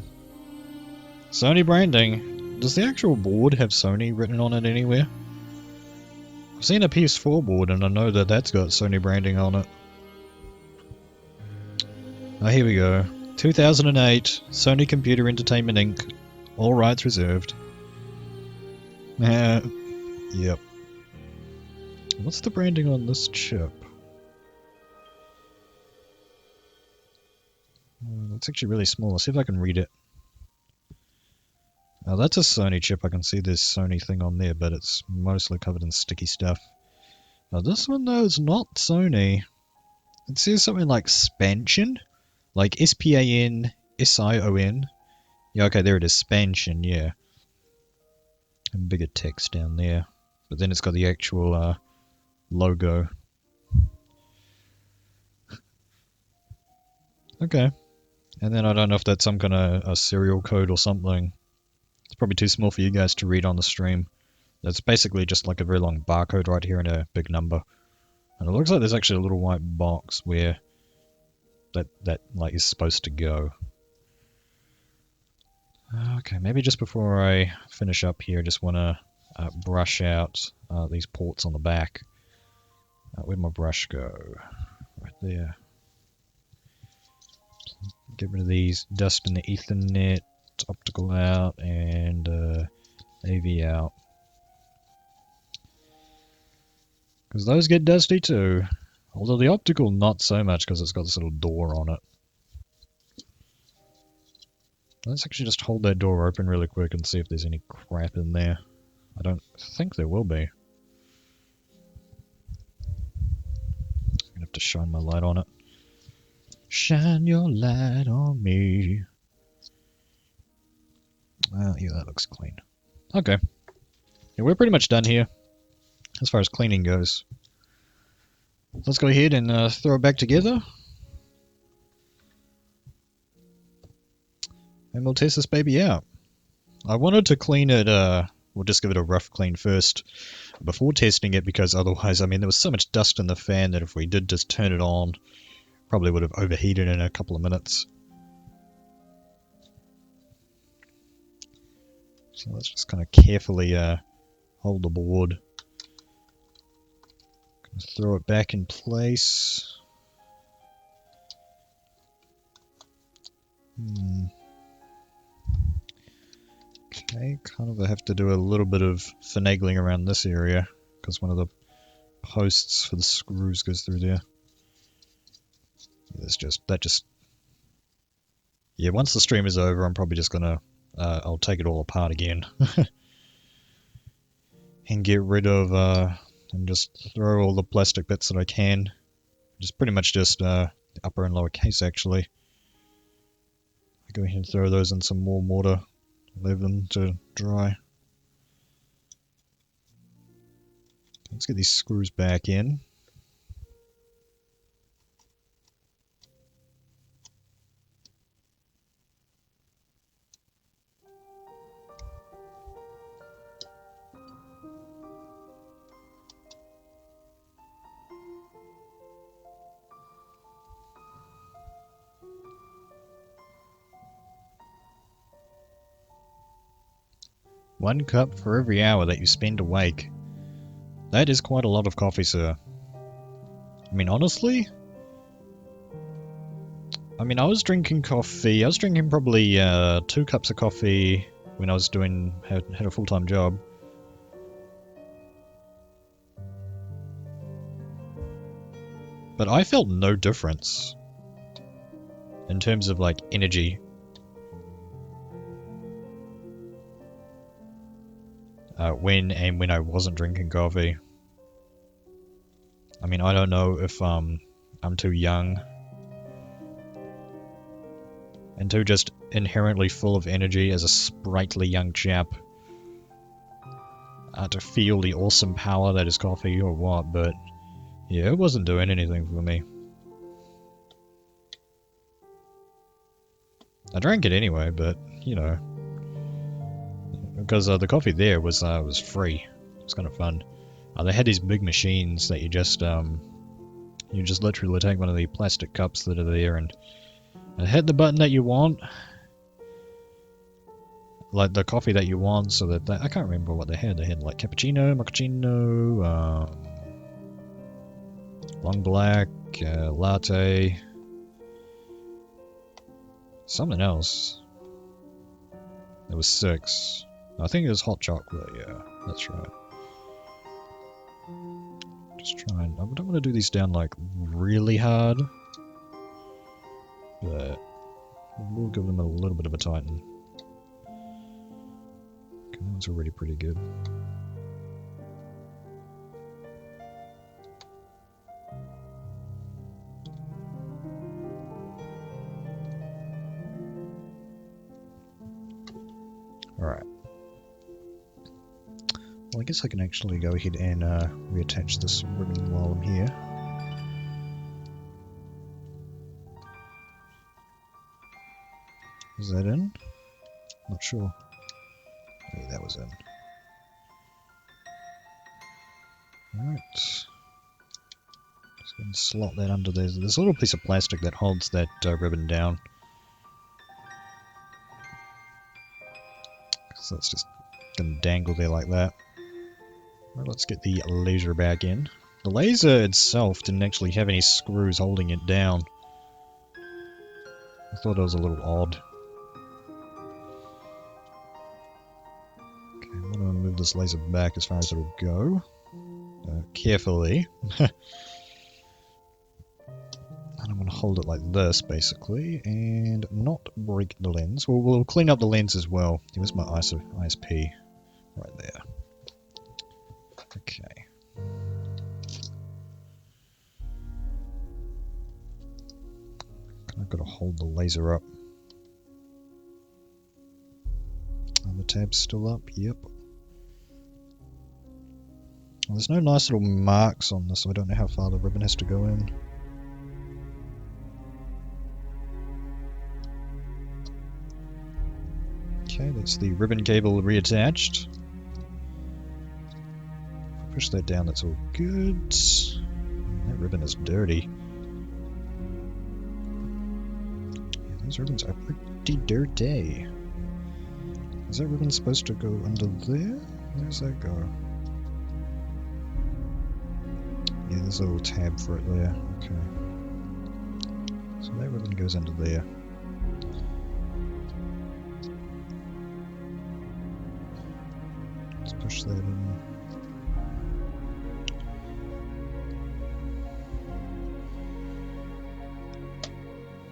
Speaker 1: Sony branding. Does the actual board have Sony written on it anywhere? I've seen a PS4 board and I know that that's got Sony branding on it. Oh, here we go. 2008, Sony Computer Entertainment Inc. All rights reserved. Yep. What's the branding on this chip? It's actually really small. Let's see if I can read it. Oh, that's a Sony chip. I can see this Sony thing on there, but it's mostly covered in sticky stuff. Now this one though is not Sony. It says something like Spansion, like S-P-A-N-S-I-O-N. Yeah, okay, there it is, Spansion, yeah. And bigger text down there. But then it's got the actual logo. Okay. And then I don't know if that's some kind of a serial code or something. It's probably too small for you guys to read on the stream. That's basically just like a very long barcode right here and a big number. And it looks like there's actually a little white box where that like is supposed to go. Okay, maybe just before I finish up here, I just want to brush out these ports on the back. Where'd my brush go? Right there. Get rid of these, dust in the Ethernet, optical out, and AV out. Because those get dusty too. Although the optical not so much because it's got this little door on it. Let's actually just hold that door open really quick and see if there's any crap in there. I don't think there will be. I'm gonna have to shine my light on it. Shine your light on me. Yeah, that looks clean. Okay. Yeah, we're pretty much done here as far as cleaning goes. Let's go ahead and throw it back together. And we'll test this baby out. I wanted to clean it, we'll just give it a rough clean first before testing it, because otherwise, I mean, there was so much dust in the fan that if we did just turn it on, probably would have overheated in a couple of minutes. So let's just kind of carefully hold the board. Throw it back in place. Okay, kind of I have to do a little bit of finagling around this area because one of the posts for the screws goes through there. Yeah, once the stream is over, I'm probably just gonna I'll take it all apart again. and get rid of and just throw all the plastic bits that I can. Just pretty much just the upper and lower case actually. I go ahead and throw those in some warm water, leave them to dry. Let's get these screws back in. One cup for every hour that you spend awake. That is quite a lot of coffee, sir. I mean, honestly, I was drinking coffee. I was drinking probably 2 cups of coffee when I was had a full-time job. But I felt no difference in terms of like energy. When I wasn't drinking coffee. I mean, I don't know if I'm too young and too just inherently full of energy as a sprightly young chap to feel the awesome power that is coffee or what, but yeah, it wasn't doing anything for me. I drank it anyway, but you know, because the coffee there was free. It was kind of fun. They had these big machines that you just literally take one of the plastic cups that are there and hit the button that you want, like the coffee that you want. So that I can't remember what they had. They had like cappuccino, macchiato, long black, latte, something else. There was 6. I think it was hot chocolate, yeah, that's right. Just trying, I don't want to do these down like really hard, but we'll give them a little bit of a tighten. Okay, that's already pretty good. Alright. Well, I guess I can actually go ahead and reattach this ribbon while I'm here. Is that in? Not sure. Yeah, that was in. Alright. Just go and slot that under there. There's a little piece of plastic that holds that ribbon down. So it's just going to dangle there like that. Well, let's get the laser back in. The laser itself didn't actually have any screws holding it down. I thought it was a little odd. Okay, I'm going to move this laser back as far as it'll go. Carefully. And I'm going to hold it like this, basically, and not break the lens. Well, we'll clean up the lens as well. Here's my ISP right there. Okay. I've got to hold the laser up. And the tab's still up, yep. Well, there's no nice little marks on this, so I don't know how far the ribbon has to go in. Okay, that's the ribbon cable reattached. Push that down, that's all good. That ribbon is dirty. Yeah, those ribbons are pretty dirty. Is that ribbon supposed to go under there? Where does that go? Yeah, there's a little tab for it there. Okay. So that ribbon goes under there. Let's push that in.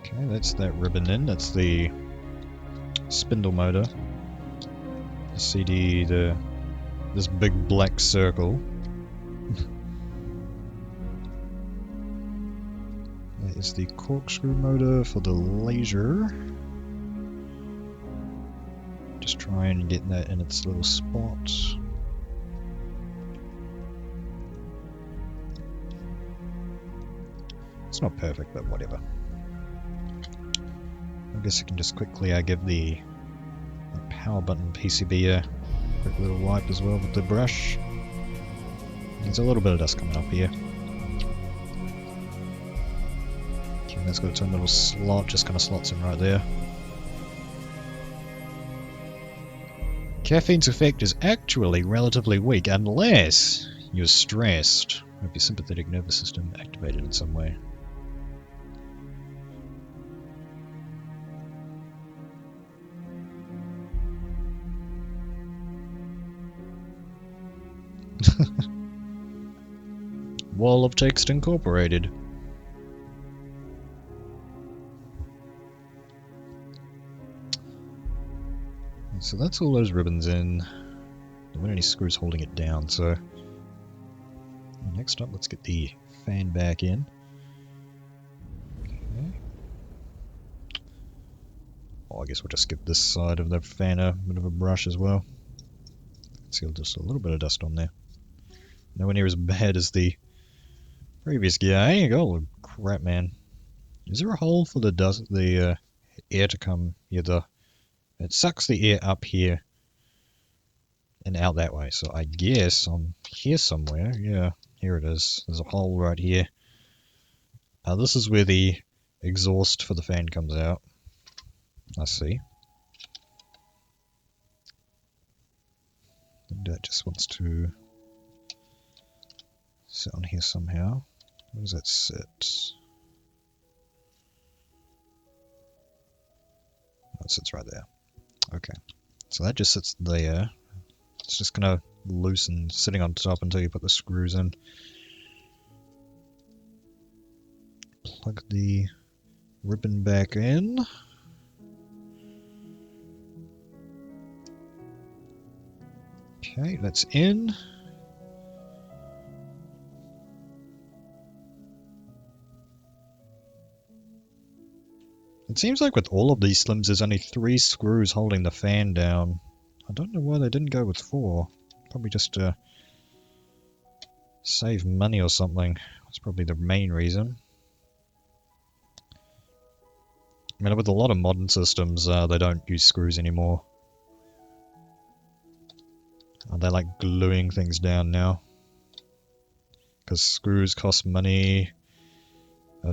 Speaker 1: Okay, that's that ribbon in. That's the spindle motor. The CD, the this big black circle. That is the corkscrew motor for the laser. Just try and get that in its little spot. It's not perfect, but whatever. I guess I can just quickly give the power button PCB a quick little wipe as well with the brush. There's a little bit of dust coming up here. Okay, that's got its own little slot, just kind of slots in right there. Caffeine's effect is actually relatively weak unless you're stressed. Or if your sympathetic nervous system activated in some way. Wall of text incorporated. So that's all those ribbons in. There weren't any screws holding it down, so next up let's get the fan back in. Okay. Oh, I guess we'll just give this side of the fan a bit of a brush as well. See, just a little bit of dust on there. Nowhere near as bad as the previous guy. Oh crap, man! Is there a hole for the dust, the air to come here? It sucks the air up here and out that way. So I guess on here somewhere. Yeah, here it is. There's a hole right here. This is where the exhaust for the fan comes out. I see. And that just wants to sit on here somehow. Where does that sit? Oh, it sits right there. Okay. So that just sits there. It's just gonna loosen sitting on top until you put the screws in. Plug the ribbon back in. Okay, that's in. It seems like with all of these Slims there's only 3 screws holding the fan down. I don't know why they didn't go with 4. Probably just to save money or something. That's probably the main reason. I mean, with a lot of modern systems, they don't use screws anymore. They like gluing things down now. Because screws cost money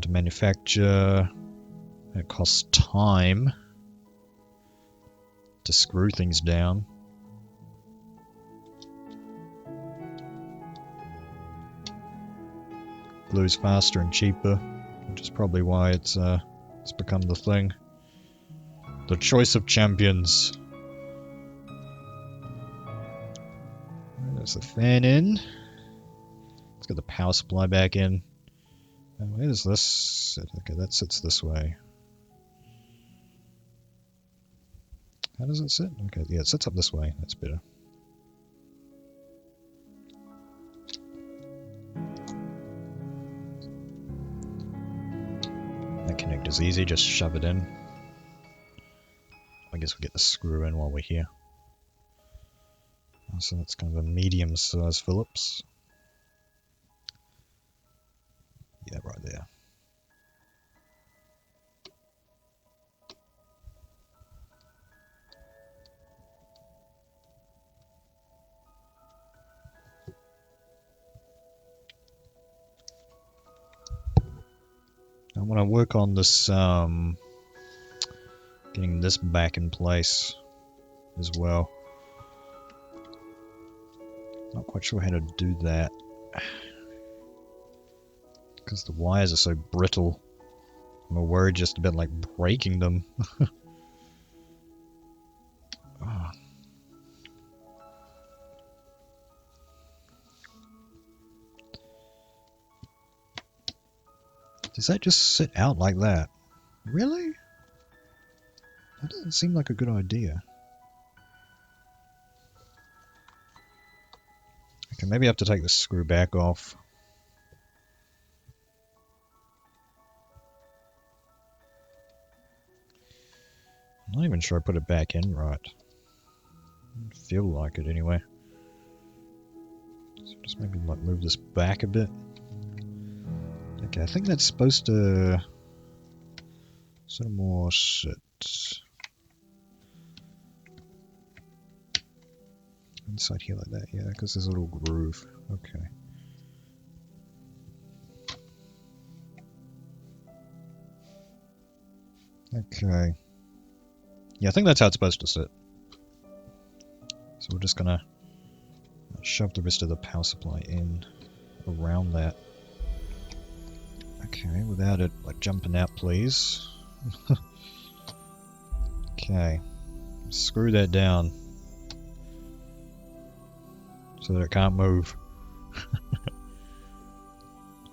Speaker 1: to manufacture. It costs time to screw things down. Glue's faster and cheaper, which is probably why it's become the thing. The choice of champions. There's the fan in. Let's get the power supply back in. Where does this sit? Okay, that sits this way. How does it sit? Okay, yeah, it sits up this way. That's better. That connector's easy, just shove it in. I guess we'll get the screw in while we're here. So that's kind of a medium-sized Phillips. Yeah, right there. I want to work on this, getting this back in place as well. Not quite sure how to do that. Because the wires are so brittle. I'm worried just about like breaking them. Oh. Does that just sit out like that? Really? That doesn't seem like a good idea. Okay, maybe I have to take the screw back off. I'm not even sure I put it back in right. Doesn't feel like it anyway. So just maybe like move this back a bit. Okay, I think that's supposed to sort of more sit inside here like that. Yeah, because there's a little groove. Okay. Okay. Yeah, I think that's how it's supposed to sit. So we're just gonna shove the rest of the power supply in around that. Okay, without it like jumping out, please. Okay, screw that down so that it can't move.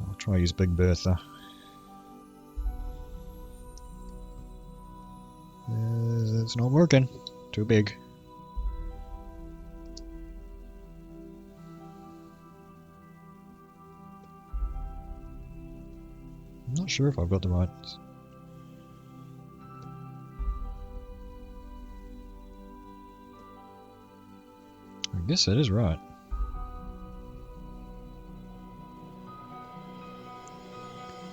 Speaker 1: I'll try to use Big Bertha. It's not working. Too big. I'm not sure if I've got the right... I guess that is right.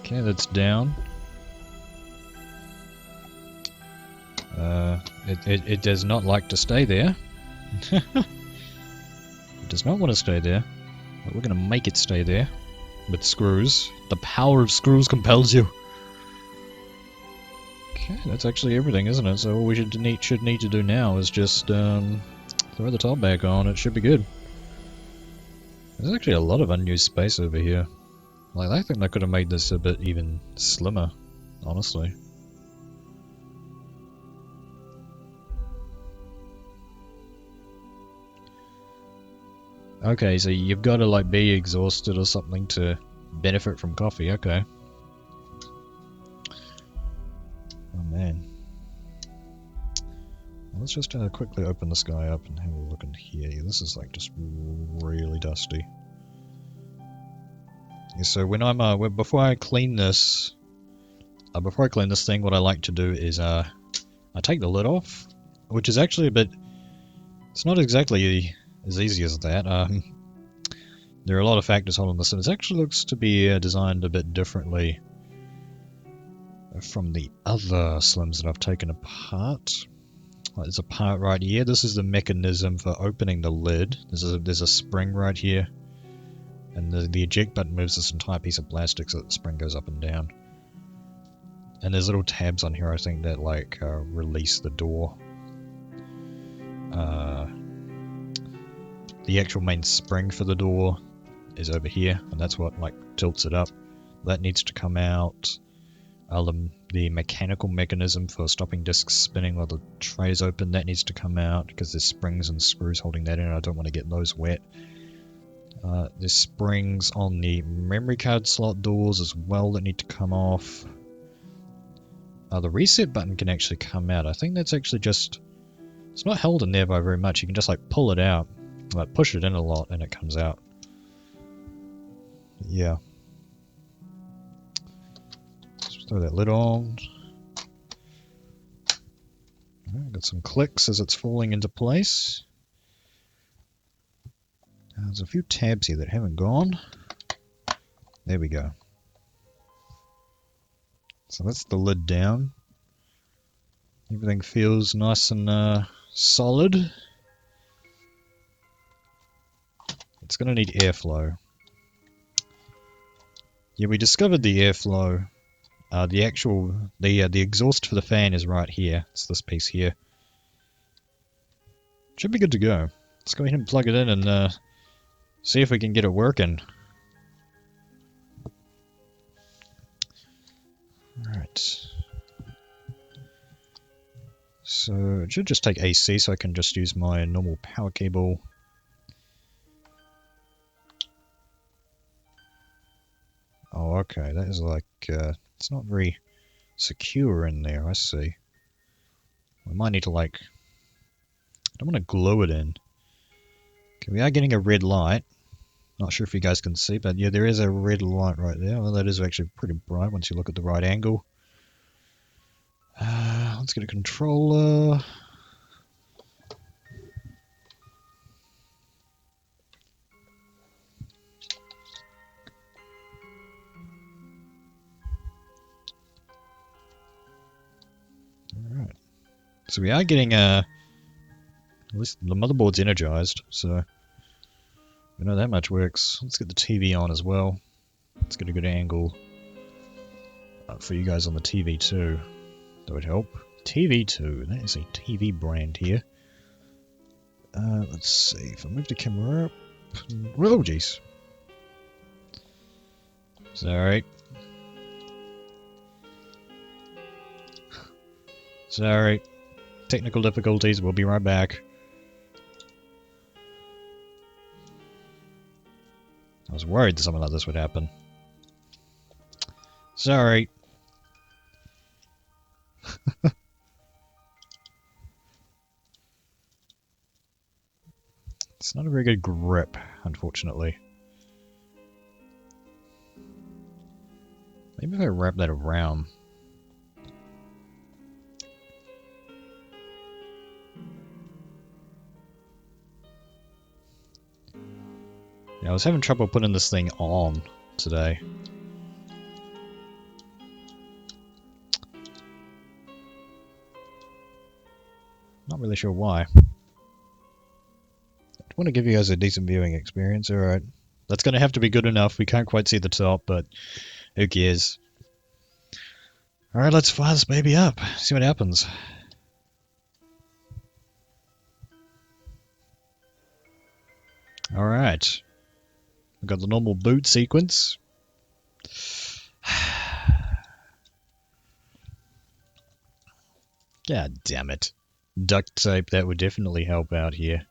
Speaker 1: Okay, that's down. It does not like to stay there. It does not want to stay there. But we're going to make it stay there. With screws. The power of screws compels you. Okay, that's actually everything, isn't it? So all we should need to do now is just throw the top back on. It should be good. There's actually a lot of unused space over here. Like, I think they could have made this a bit even slimmer, honestly. Okay, so you've got to like be exhausted or something to benefit from coffee. Okay. Oh man. Well, let's just quickly open this guy up and have a look in here. Yeah, this is like just really dusty. Yeah, so when I'm before I clean this thing, what I like to do is I take the lid off, which is actually a bit. It's not exactly as easy as that. There are a lot of factors holding this, and it actually looks to be designed a bit differently from the other Slims that I've taken apart. Like, there's a part right here. This is the mechanism for opening the lid. There's a spring right here, and the eject button moves this entire piece of plastic so that the spring goes up and down. And there's little tabs on here, I think, that like release the door. The actual main spring for the door is over here, and that's what like tilts it up. That needs to come out. The mechanical mechanism for stopping discs spinning while the tray is open, that needs to come out because there's springs and screws holding that in. I don't want to get those wet. There's springs on the memory card slot doors as well that need to come off. The reset button can actually come out. I think that's actually just... It's not held in there by very much. You can just like pull it out. Like push it in a lot and it comes out. Yeah. Let's throw that lid on. Got some clicks as it's falling into place. There's a few tabs here that haven't gone. There we go. So that's the lid down. Everything feels nice and solid. It's going to need airflow. Yeah, we discovered the airflow. The exhaust for the fan is right here. It's this piece here. Should be good to go. Let's go ahead and plug it in and see if we can get it working. Alright. So it should just take AC, so I can just use my normal power cable. Oh, okay, that is like, it's not very secure in there, I see. We might need to like, I don't want to glue it in. Okay, we are getting a red light. Not sure if you guys can see, but yeah, there is a red light right there. Well, that is actually pretty bright once you look at the right angle. Let's get a controller. Alright. So we are getting at least the motherboard's energized, so we know that much works. Let's get the TV on as well. Let's get a good angle for you guys on the TV too. That would help. TV2, that is a TV brand here. Let's see, if I move the camera up... Oh jeez. Sorry. Sorry. Technical difficulties, we'll be right back. I was worried that something like this would happen. Sorry. It's not a very good grip, unfortunately. Maybe if I wrap that around. Yeah, I was having trouble putting this thing on today. Not really sure why. I want to give you guys a decent viewing experience, alright. That's going to have to be good enough. We can't quite see the top, but who cares? Alright, let's fire this baby up. See what happens. Alright. We've got the normal boot sequence. God damn it. Duct tape, that would definitely help out here.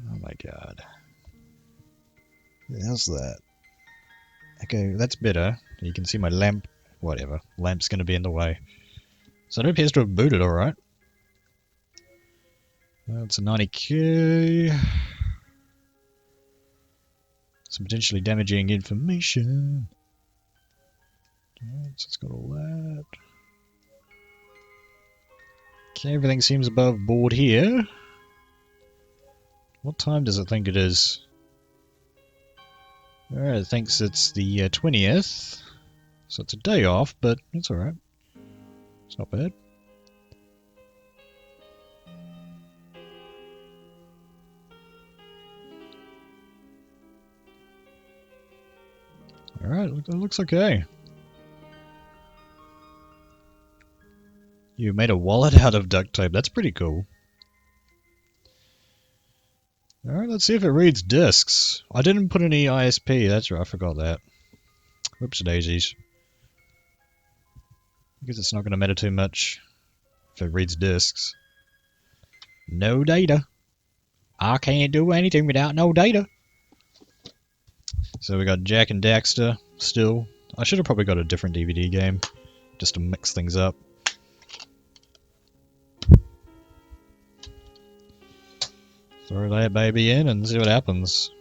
Speaker 1: Oh my god. How's that? Okay, that's better. You can see my lamp. Whatever. Lamp's gonna be in the way. So it appears to have booted alright. That's a 90k. Some potentially damaging information. Alright, so it's got all that. Okay, everything seems above board here. What time does it think it is? Alright, it thinks it's the 20th. So it's a day off, but it's alright. It's not bad. Alright, it looks okay. You made a wallet out of duct tape. That's pretty cool. Alright, let's see if it reads discs. I didn't put any ISP. That's right, I forgot that. Whoops daisies. I guess it's not going to matter too much if it reads discs. No data. I can't do anything without no data. So we got Jack and Daxter still. I should have probably got a different DVD game just to mix things up. Throw that baby in and see what happens.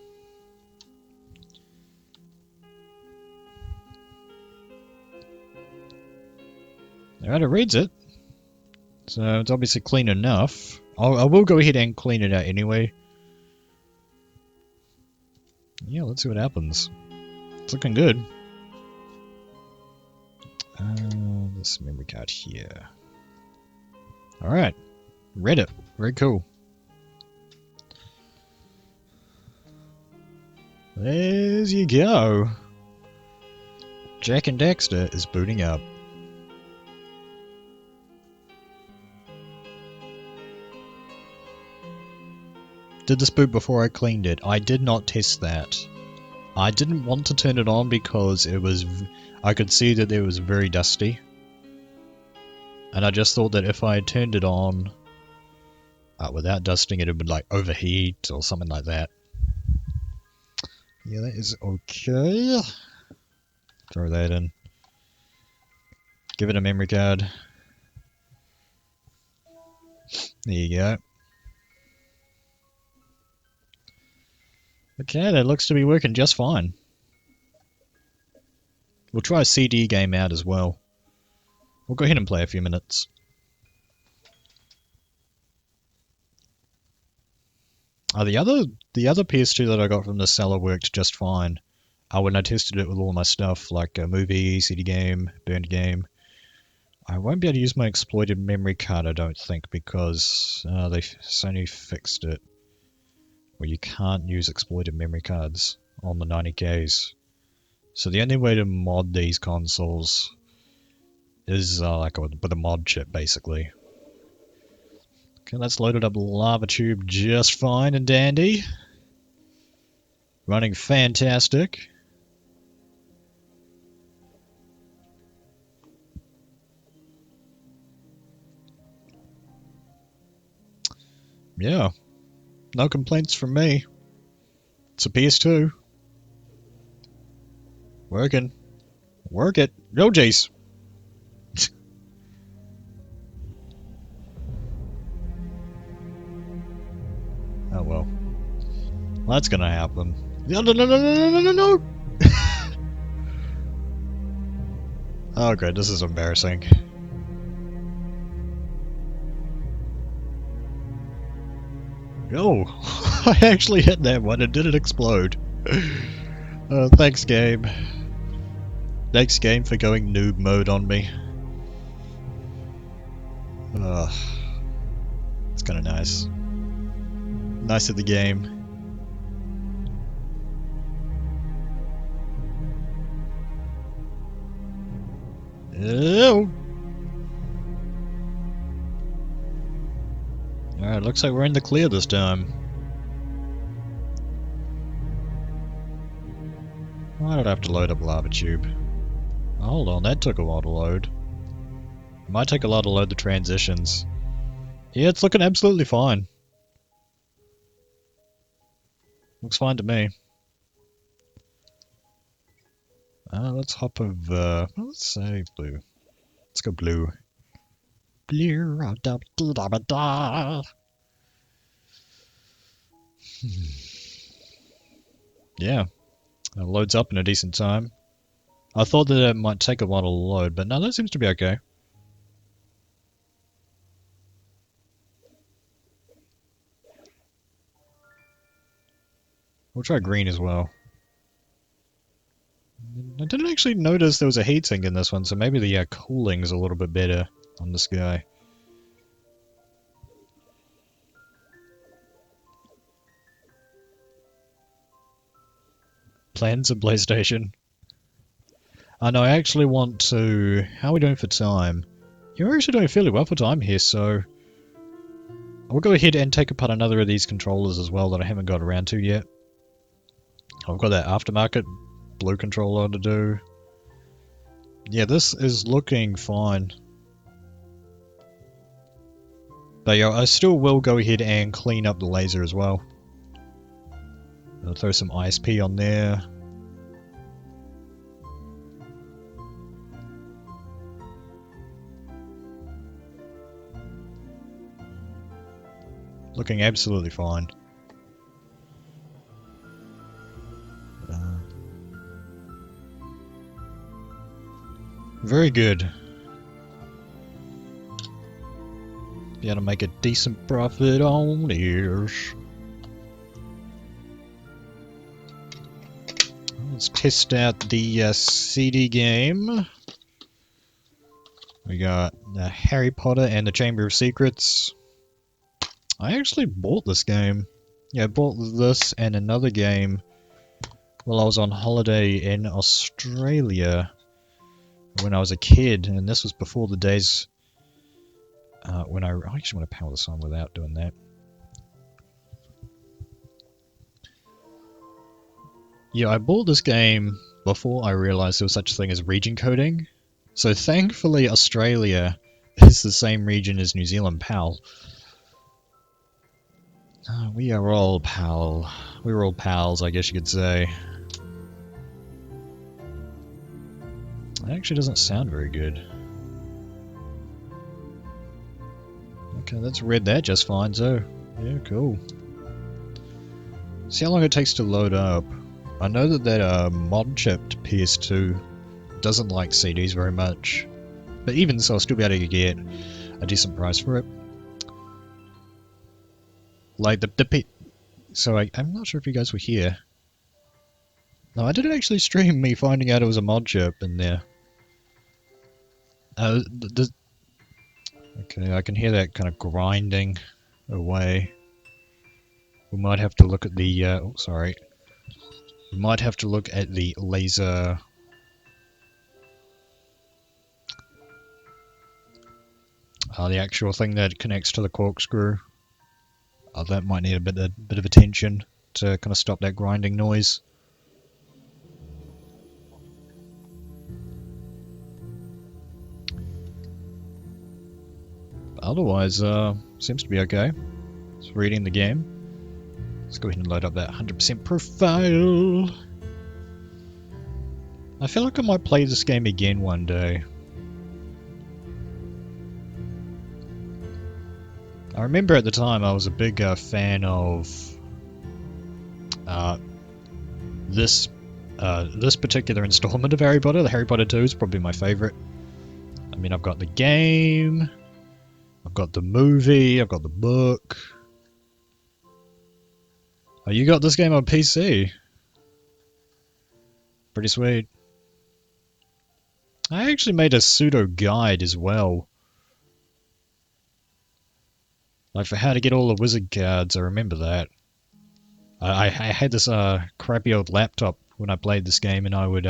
Speaker 1: Alright, it reads it. So it's obviously clean enough. I will go ahead and clean it out anyway. Yeah, let's see what happens. It's looking good. This memory card here. Alright. Read it. Very cool. There you go. Jack and Daxter is booting up. Did this boot before I cleaned it? I did not test that. I didn't want to turn it on because it was... I could see that it was very dusty. And I just thought that if I turned it on without dusting it, it would like overheat or something like that. Yeah, that is okay. Throw that in. Give it a memory card. There you go. Okay, that looks to be working just fine. We'll try a CD game out as well. We'll go ahead and play a few minutes. The other PS2 that I got from the seller worked just fine. When I tested it with all my stuff, like a movie, CD game, burned game. I won't be able to use my exploited memory card, I don't think, because Sony fixed it. Where you can't use exploited memory cards on the 90Ks. So the only way to mod these consoles is with a mod chip, basically. Okay, that's loaded up Lava Tube just fine and dandy. Running fantastic. Yeah, no complaints from me. It's a PS2. Working. Work it. No, Jace. Oh well. That's gonna happen. No, no, no, no, no, no, no, no! Oh, good. This is embarrassing. Oh, I actually hit that one and didn't explode. Thanks, game. Thanks, game, for going noob mode on me. It's kind of nice. Nice of the game. Oh! Alright, looks like we're in the clear this time. Why did I have to load up Lava Tube? Oh, hold on, that took a while to load. It might take a lot to load the transitions. Yeah, it's looking absolutely fine. Looks fine to me. Let's hop over... let's say blue. Let's go blue. Blue, da da da da. Yeah, it loads up in a decent time. I thought that it might take a while to load, but no, that seems to be okay. We'll try green as well. I didn't actually notice there was a heatsink in this one, so maybe the cooling's a little bit better on this guy. Plans of PlayStation. No, I actually want to... How are we doing for time? Yeah, we're actually doing fairly well for time here, so... I'll go ahead and take apart another of these controllers as well that I haven't got around to yet. I've got that aftermarket blue controller to do. Yeah, this is looking fine. But yeah, I still will go ahead and clean up the laser as well. I'll throw some ISP on there. Looking absolutely fine. Very good. Be able to make a decent profit on this. Let's test out the CD game. We got Harry Potter and the Chamber of Secrets. I actually bought this game. Yeah, I bought this and another game while I was on holiday in Australia when I was a kid, and this was before the days when I actually want to power this on without doing that. Yeah, I bought this game before I realized there was such a thing as region coding. So thankfully Australia is the same region as New Zealand, pal. We are all pal. We're all pals, I guess you could say. That actually doesn't sound very good. Okay, let's read that just fine, so yeah, cool. See how long it takes to load up. I know that mod-chipped PS2 doesn't like CDs very much, but even so, I'll still be able to get a decent price for it. Like I'm not sure if you guys were here. No, I didn't actually stream me finding out it was a mod chip in there. Okay, I can hear that kind of grinding away. We might have to look at the, oh, sorry. We might have to look at the laser. The actual thing that connects to the corkscrew. That might need a bit of attention to kind of stop that grinding noise. But otherwise, seems to be okay. It's reading the game. Let's go ahead and load up that 100% profile. I feel like I might play this game again one day. I remember at the time I was a big fan of this particular installment of Harry Potter. The Harry Potter 2 is probably my favorite. I mean, I've got the game, I've got the movie, I've got the book. Oh, you got this game on PC? Pretty sweet. I actually made a pseudo guide as well. Like for how to get all the wizard cards, I remember that. I had this crappy old laptop when I played this game, and I would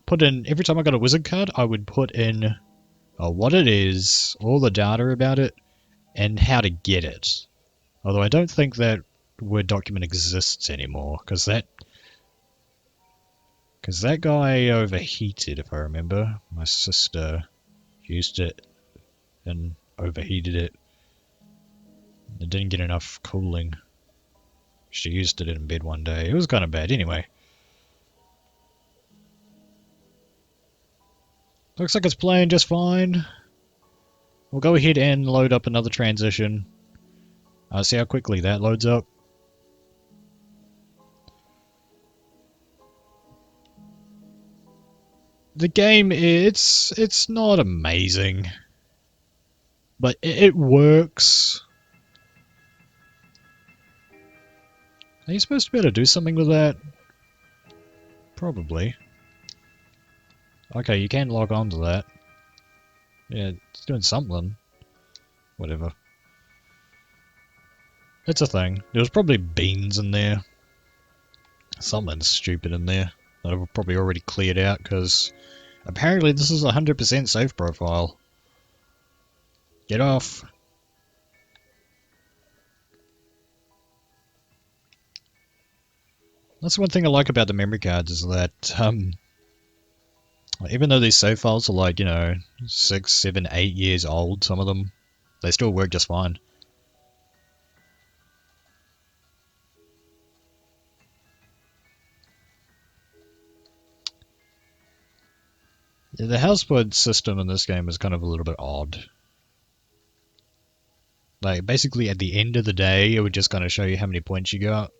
Speaker 1: put in, every time I got a wizard card, I would put in what it is, all the data about it, and how to get it. Although I don't think that Word document exists anymore, because that guy overheated, if I remember. My sister used it and overheated it. It didn't get enough cooling. She used it in bed one day. It was kind of bad anyway. Looks like it's playing just fine. We'll go ahead and load up another transition. See how quickly that loads up. The game, it's not amazing, but it works. Are you supposed to be able to do something with that? Probably. Okay, you can log on to that. Yeah, it's doing something. Whatever. It's a thing. There was probably beans in there. Something stupid in there that I've probably already cleared out, because apparently this is a 100% save profile. Get off. That's one thing I like about the memory cards, is that even though these save files are like, 6, 7, 8 years old, some of them, they still work just fine. Yeah, the houseboat system in this game is kind of a little bit odd. Like, basically at the end of the day, it would just kind of show you how many points you got.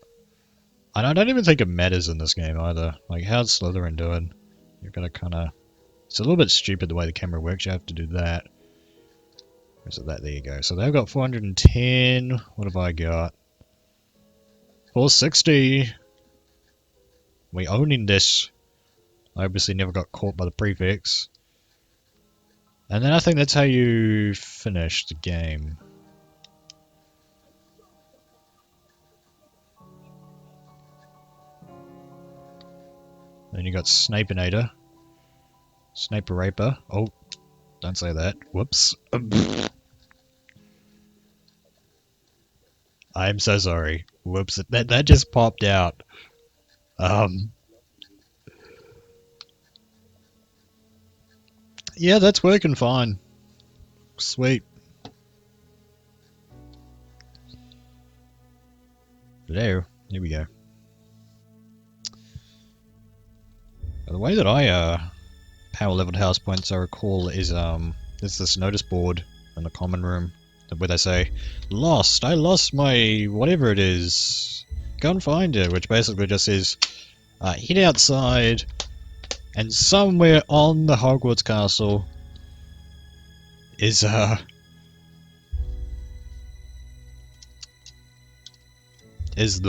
Speaker 1: And I don't even think it matters in this game either. Like, how's Slytherin doing? You're gonna kind of... It's a little bit stupid the way the camera works, you have to do that. Where's it that? There you go. So they've got 410. What have I got? 460. We owning this. I obviously never got caught by the prefix. And then I think that's how you finish the game. Then you got Snapinator. Sniper Raper. Oh, don't say that. Whoops. I'm so sorry. Whoops. That just popped out. Yeah, that's working fine. Sweet. Hello. Here we go. The way that I power leveled house points, I recall, is there's this notice board in the common room where they say, "Lost! I lost my whatever it is. Go and find it," which basically just says, head outside, and somewhere on the Hogwarts castle is the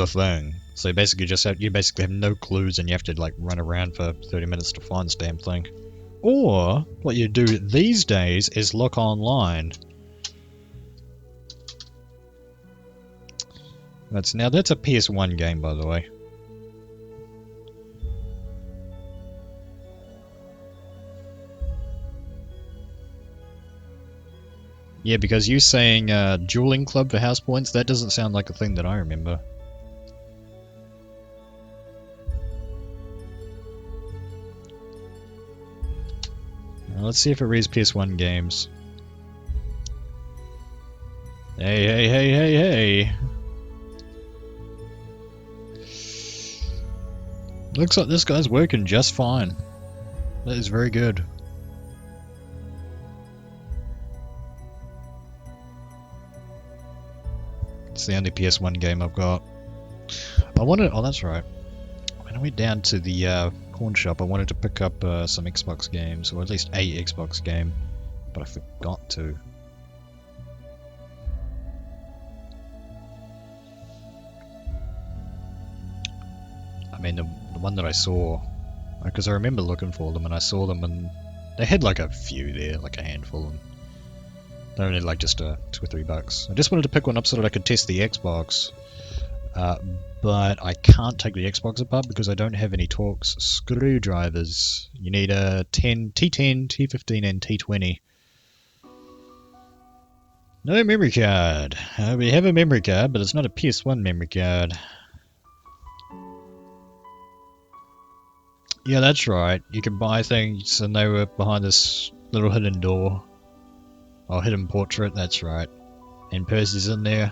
Speaker 1: thing. So you basically have no clues, and you have to like run around for 30 minutes to find this damn thing. Or what you do these days is look online. That's a PS1 game, by the way. Yeah, because you saying dueling club for house points, that doesn't sound like a thing that I remember. Now, let's see if it reads PS1 games. Hey, hey, hey, hey, hey! Looks like this guy's working just fine. That is very good. It's the only PS1 game I've got. Oh, that's right. When I went down to the pawn shop, I wanted to pick up some Xbox games, or at least a Xbox game, but I forgot to. I mean, the one that I saw, because I remember looking for them, and I saw them, and they had like a few there, like a handful, and they only like just $2 or $3. I just wanted to pick one up so that I could test the Xbox, but I can't take the Xbox apart because I don't have any Torx screwdrivers. You need a T10, T15, and T20. No memory card. We have a memory card, but it's not a PS1 memory card. Yeah, that's right. You can buy things, and they were behind this little hidden door. Oh, hidden portrait, that's right. And Percy's in there.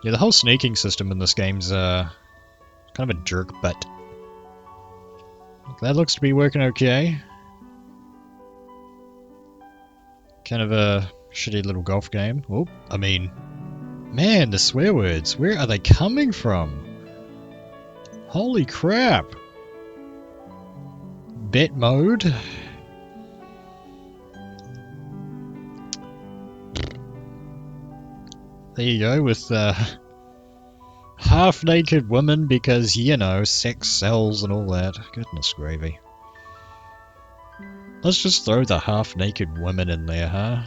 Speaker 1: Yeah, the whole sneaking system in this game's kind of a jerk, but that looks to be working okay. Kind of a shitty little golf game. Oh, I mean, man, the swear words, where are they coming from? Holy crap! Bet mode? There you go, with half-naked women because, you know, sex sells and all that. Goodness gravy. Let's just throw the half-naked women in there, huh?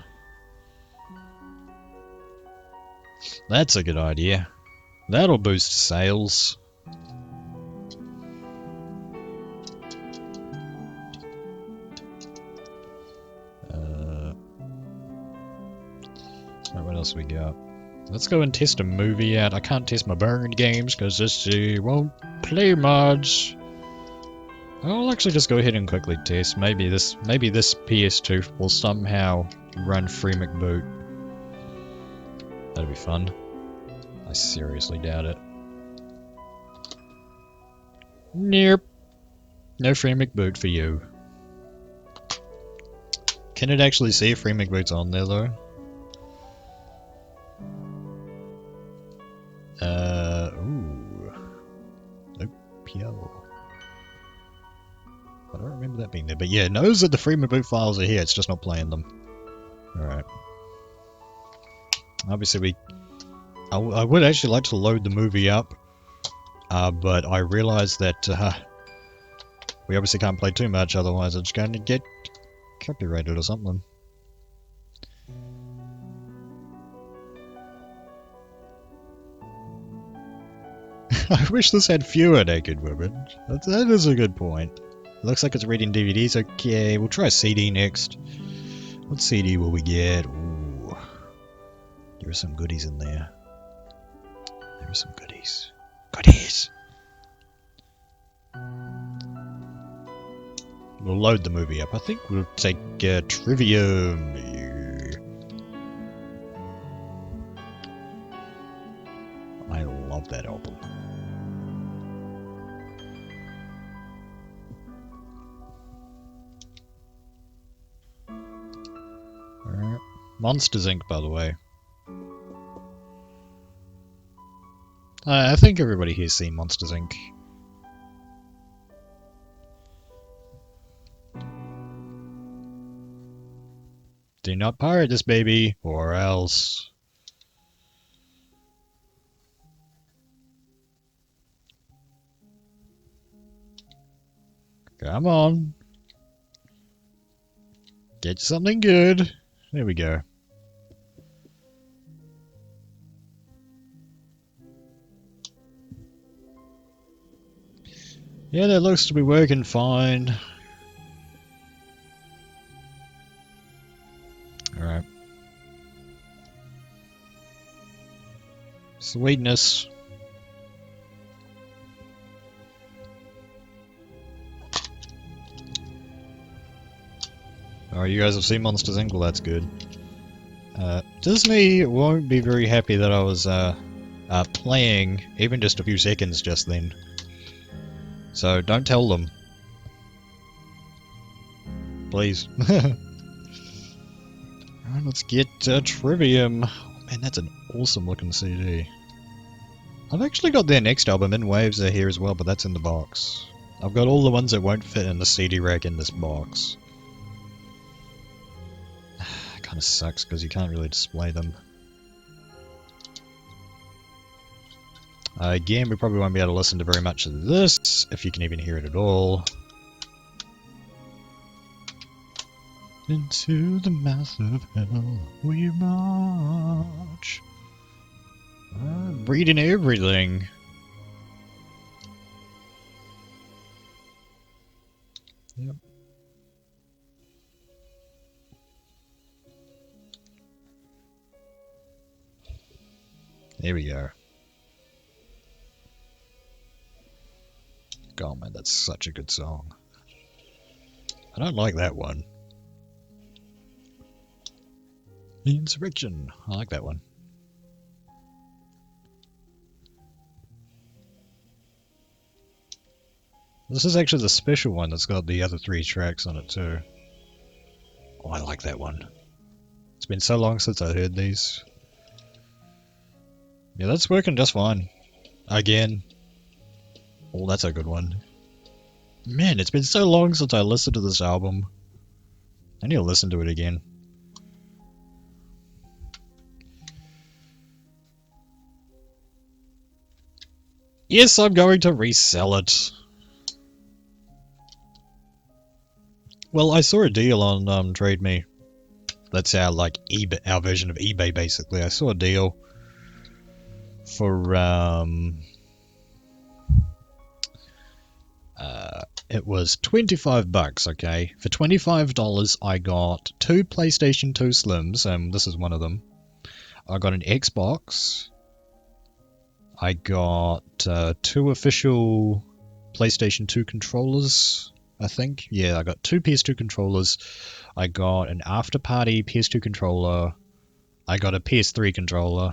Speaker 1: That's a good idea. That'll boost sales. What else we got? Let's go and test a movie out. I can't test my burned games because this won't play mods. I'll actually just go ahead and quickly test. Maybe this PS2 will somehow run free McBoot. That'd be fun. I seriously doubt it. Nope. No free McBoot for you. Can it actually see if free McBoot's on there though? Ooh. OPO. I don't remember that being there, but yeah, it knows that the free McBoot files are here, it's just not playing them. Alright. Obviously I would actually like to load the movie up, but I realize that we obviously can't play too much, otherwise it's going to get copyrighted or something. I wish this had fewer naked women. That is a good point. Looks like it's reading DVDs. Okay, we'll try CD next. What CD will we get? Ooh. There are some goodies in there. There are some goodies. Goodies! We'll load the movie up. I think we'll take Trivium. I love that album. Monsters Inc., by the way. I think everybody here's seen Monsters Inc. Do not pirate this baby, or else. Come on. Get something good. There we go. Yeah, that looks to be working fine. Alright. Sweetness. Oh, you guys have seen Monsters Inc. Well, that's good. Disney won't be very happy that I was playing even just a few seconds just then. So don't tell them. Please. Alright, let's get Trivium. Oh, man, that's an awesome looking CD. I've actually got their next album, In Waves, are here as well, but that's in the box. I've got all the ones that won't fit in the CD rack in this box. Kind of sucks because you can't really display them. Again, we probably won't be able to listen to very much of this, if you can even hear it at all. Into the mouth of hell we march. Breeding everything. Yep. There we go. God, man, that's such a good song. I don't like that one. Insurrection. I like that one. This is actually the special one that's got the other 3 tracks on it too. Oh, I like that one. It's been so long since I heard these. Yeah, that's working just fine. Again. Oh, that's a good one. Man, it's been so long since I listened to this album. I need to listen to it again. Yes, I'm going to resell it. Well, I saw a deal on Trade Me. That's our like eBay, our version of eBay, basically. I saw a deal for it was $25, okay? For $25 I got 2 PlayStation 2 Slims, and this is one of them. I got an Xbox. I got 2 official PlayStation 2 controllers, I think. Yeah, I got 2 PS2 controllers. I got an After Party PS2 controller. I got a PS3 controller.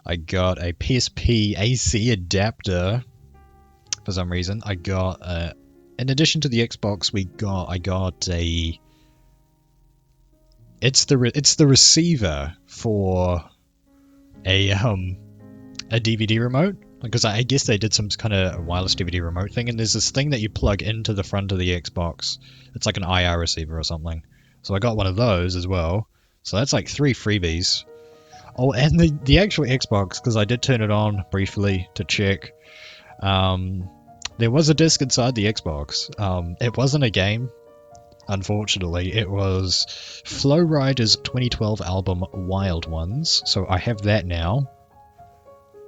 Speaker 1: I got a PSP AC adapter. For some reason, I got in addition to the Xbox, I got a. It's the receiver for a DVD remote, because I guess they did some kind of wireless DVD remote thing, and there's this thing that you plug into the front of the Xbox. It's like an IR receiver or something. So I got one of those as well. So that's like 3 freebies. Oh, and the actual Xbox, because I did turn it on briefly to check. There was a disc inside the Xbox. It wasn't a game, unfortunately. It was Flow Rider's 2012 album Wild Ones. So I have that now.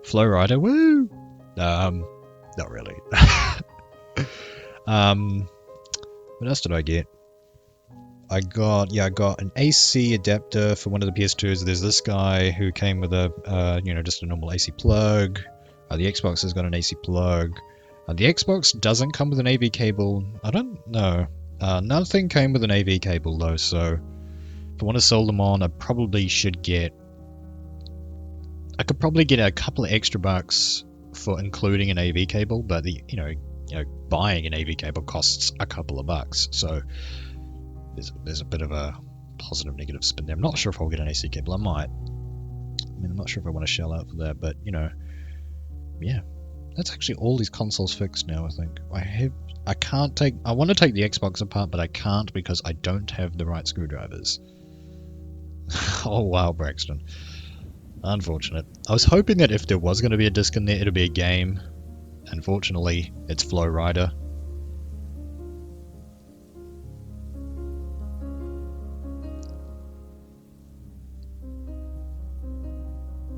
Speaker 1: Flow Rider, woo! Not really. What else did I get? I got an AC adapter for one of the PS2s. There's this guy who came with a, just a normal AC plug. The Xbox has got an AC plug. The Xbox doesn't come with an AV cable. I don't know. Nothing came with an AV cable though, so if I want to sell them on, I could probably get a couple of extra bucks for including an AV cable, but buying an AV cable costs a couple of bucks, so there's a bit of a positive negative spin there. I'm not sure if I'll get an AC cable. I might. I mean, I'm not sure if I want to shell out for that, but you know, yeah. That's actually all these consoles fixed now, I think. I want to take the Xbox apart, but I can't because I don't have the right screwdrivers. Oh wow, Braxton. Unfortunate. I was hoping that if there was going to be a disc in there, it'd be a game. Unfortunately, it's Flow Rider.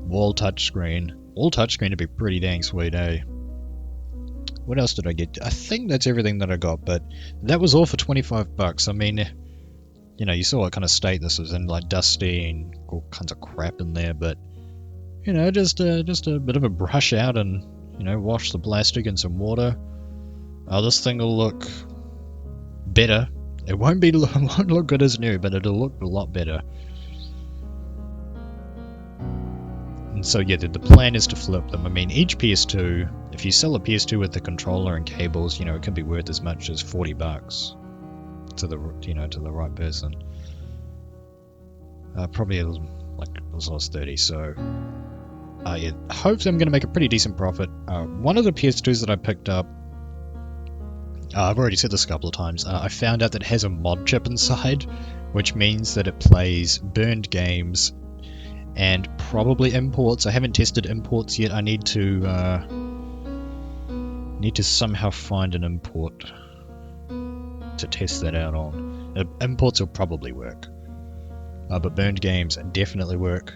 Speaker 1: Wall touchscreen. Wall touchscreen would be pretty dang sweet, eh? What else did I get? I think that's everything that I got, but that was all for 25 bucks. I mean, you know, you saw what kind of state this was in, like dusty and all kinds of crap in there, but you know, just a bit of a brush out and, you know, wash the plastic in some water. This thing will look better. It won't look good as new, but it'll look a lot better. And so yeah, the plan is to flip them. I mean, each PS2, if you sell a PS2 with the controller and cables, you know, it can be worth as much as 40 bucks to the, you know, to the right person. Probably like as low as 30. So yeah, hopefully I'm going to make a pretty decent profit. One of the PS2s that I picked up, I've already said this a couple of times, I found out that it has a mod chip inside, which means that it plays burned games and probably imports. I haven't tested imports yet. I need to somehow find an import to test that out on. Imports will probably work, but burned games definitely work.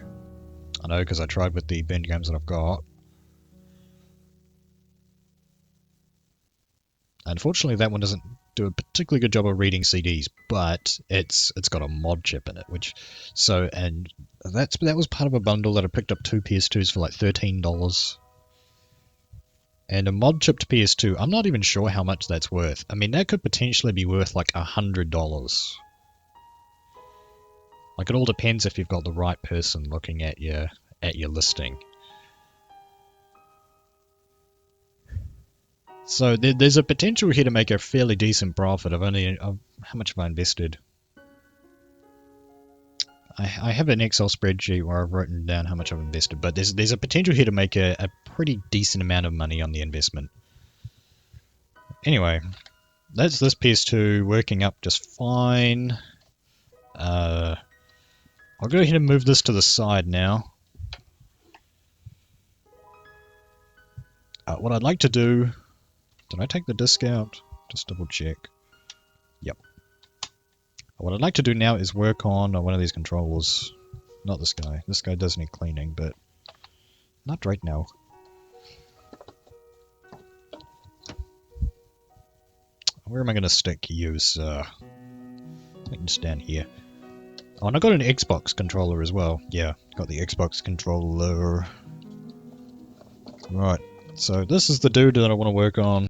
Speaker 1: I know because I tried with the burned games that I've got. Unfortunately, that one doesn't do a particularly good job of reading CDs, but it's got a mod chip in it, and that was part of a bundle that I picked up 2 PS2s for like $13. And a mod chipped PS2, I'm not even sure how much that's worth. I mean, that could potentially be worth like $100. Like, it all depends if you've got the right person looking at your listing. So there's a potential here to make a fairly decent profit. How much have I invested? I have an Excel spreadsheet where I've written down how much I've invested, but there's a potential here to make a pretty decent amount of money on the investment. Anyway, that's this PS2 working up just fine. I'll go ahead and move this to the side now. What I'd like to do... Did I take the disc out? Just double check. Yep. What I'd like to do now is work on one of these controllers. Not this guy. This guy does need cleaning, but not right now. Where am I going to stick you, sir? I think just down here. Oh, and I got an Xbox controller as well. Yeah, got the Xbox controller. Right, so this is the dude that I want to work on.